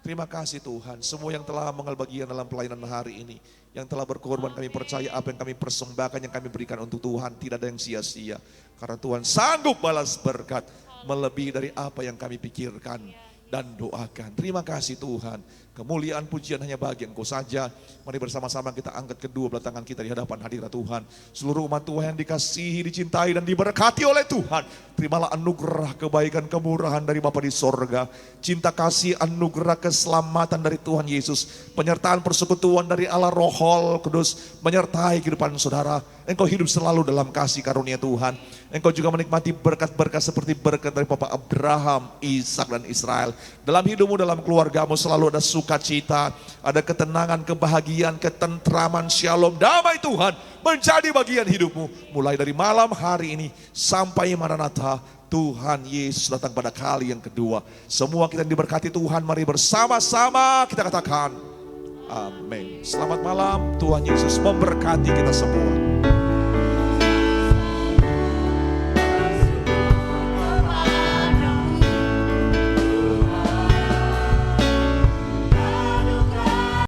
Terima kasih Tuhan. Semua yang telah mengambil bagian dalam pelayanan hari ini, yang telah berkorban, kami percaya apa yang kami persembahkan, yang kami berikan untuk Tuhan tidak ada yang sia-sia. Karena Tuhan sanggup balas berkat melebihi dari apa yang kami pikirkan dan doakan. Terima kasih Tuhan. Kemuliaan pujian hanya bagi Engkau saja. Mari bersama-sama kita angkat kedua belah tangan kita di hadapan hadirat Tuhan. Seluruh umat Tuhan yang dikasihi, dicintai dan diberkati oleh Tuhan. Terimalah anugerah kebaikan kemurahan dari Bapa di sorga. Cinta kasih anugerah keselamatan dari Tuhan Yesus. Penyertaan persekutuan dari Allah Roh Kudus menyertai kehidupan saudara. Engkau hidup selalu dalam kasih karunia Tuhan. Engkau juga menikmati berkat-berkat seperti berkat dari Bapak Abraham, Ishak dan Israel. Dalam hidupmu, dalam keluargamu selalu ada sukacita, ada ketenangan, kebahagiaan, ketentraman, shalom, damai Tuhan menjadi bagian hidupmu. Mulai dari malam hari ini sampai Maranatha, Tuhan Yesus datang pada kali yang kedua. Semua kita diberkati Tuhan, mari bersama-sama kita katakan amin. Selamat malam, Tuhan Yesus memberkati kita semua.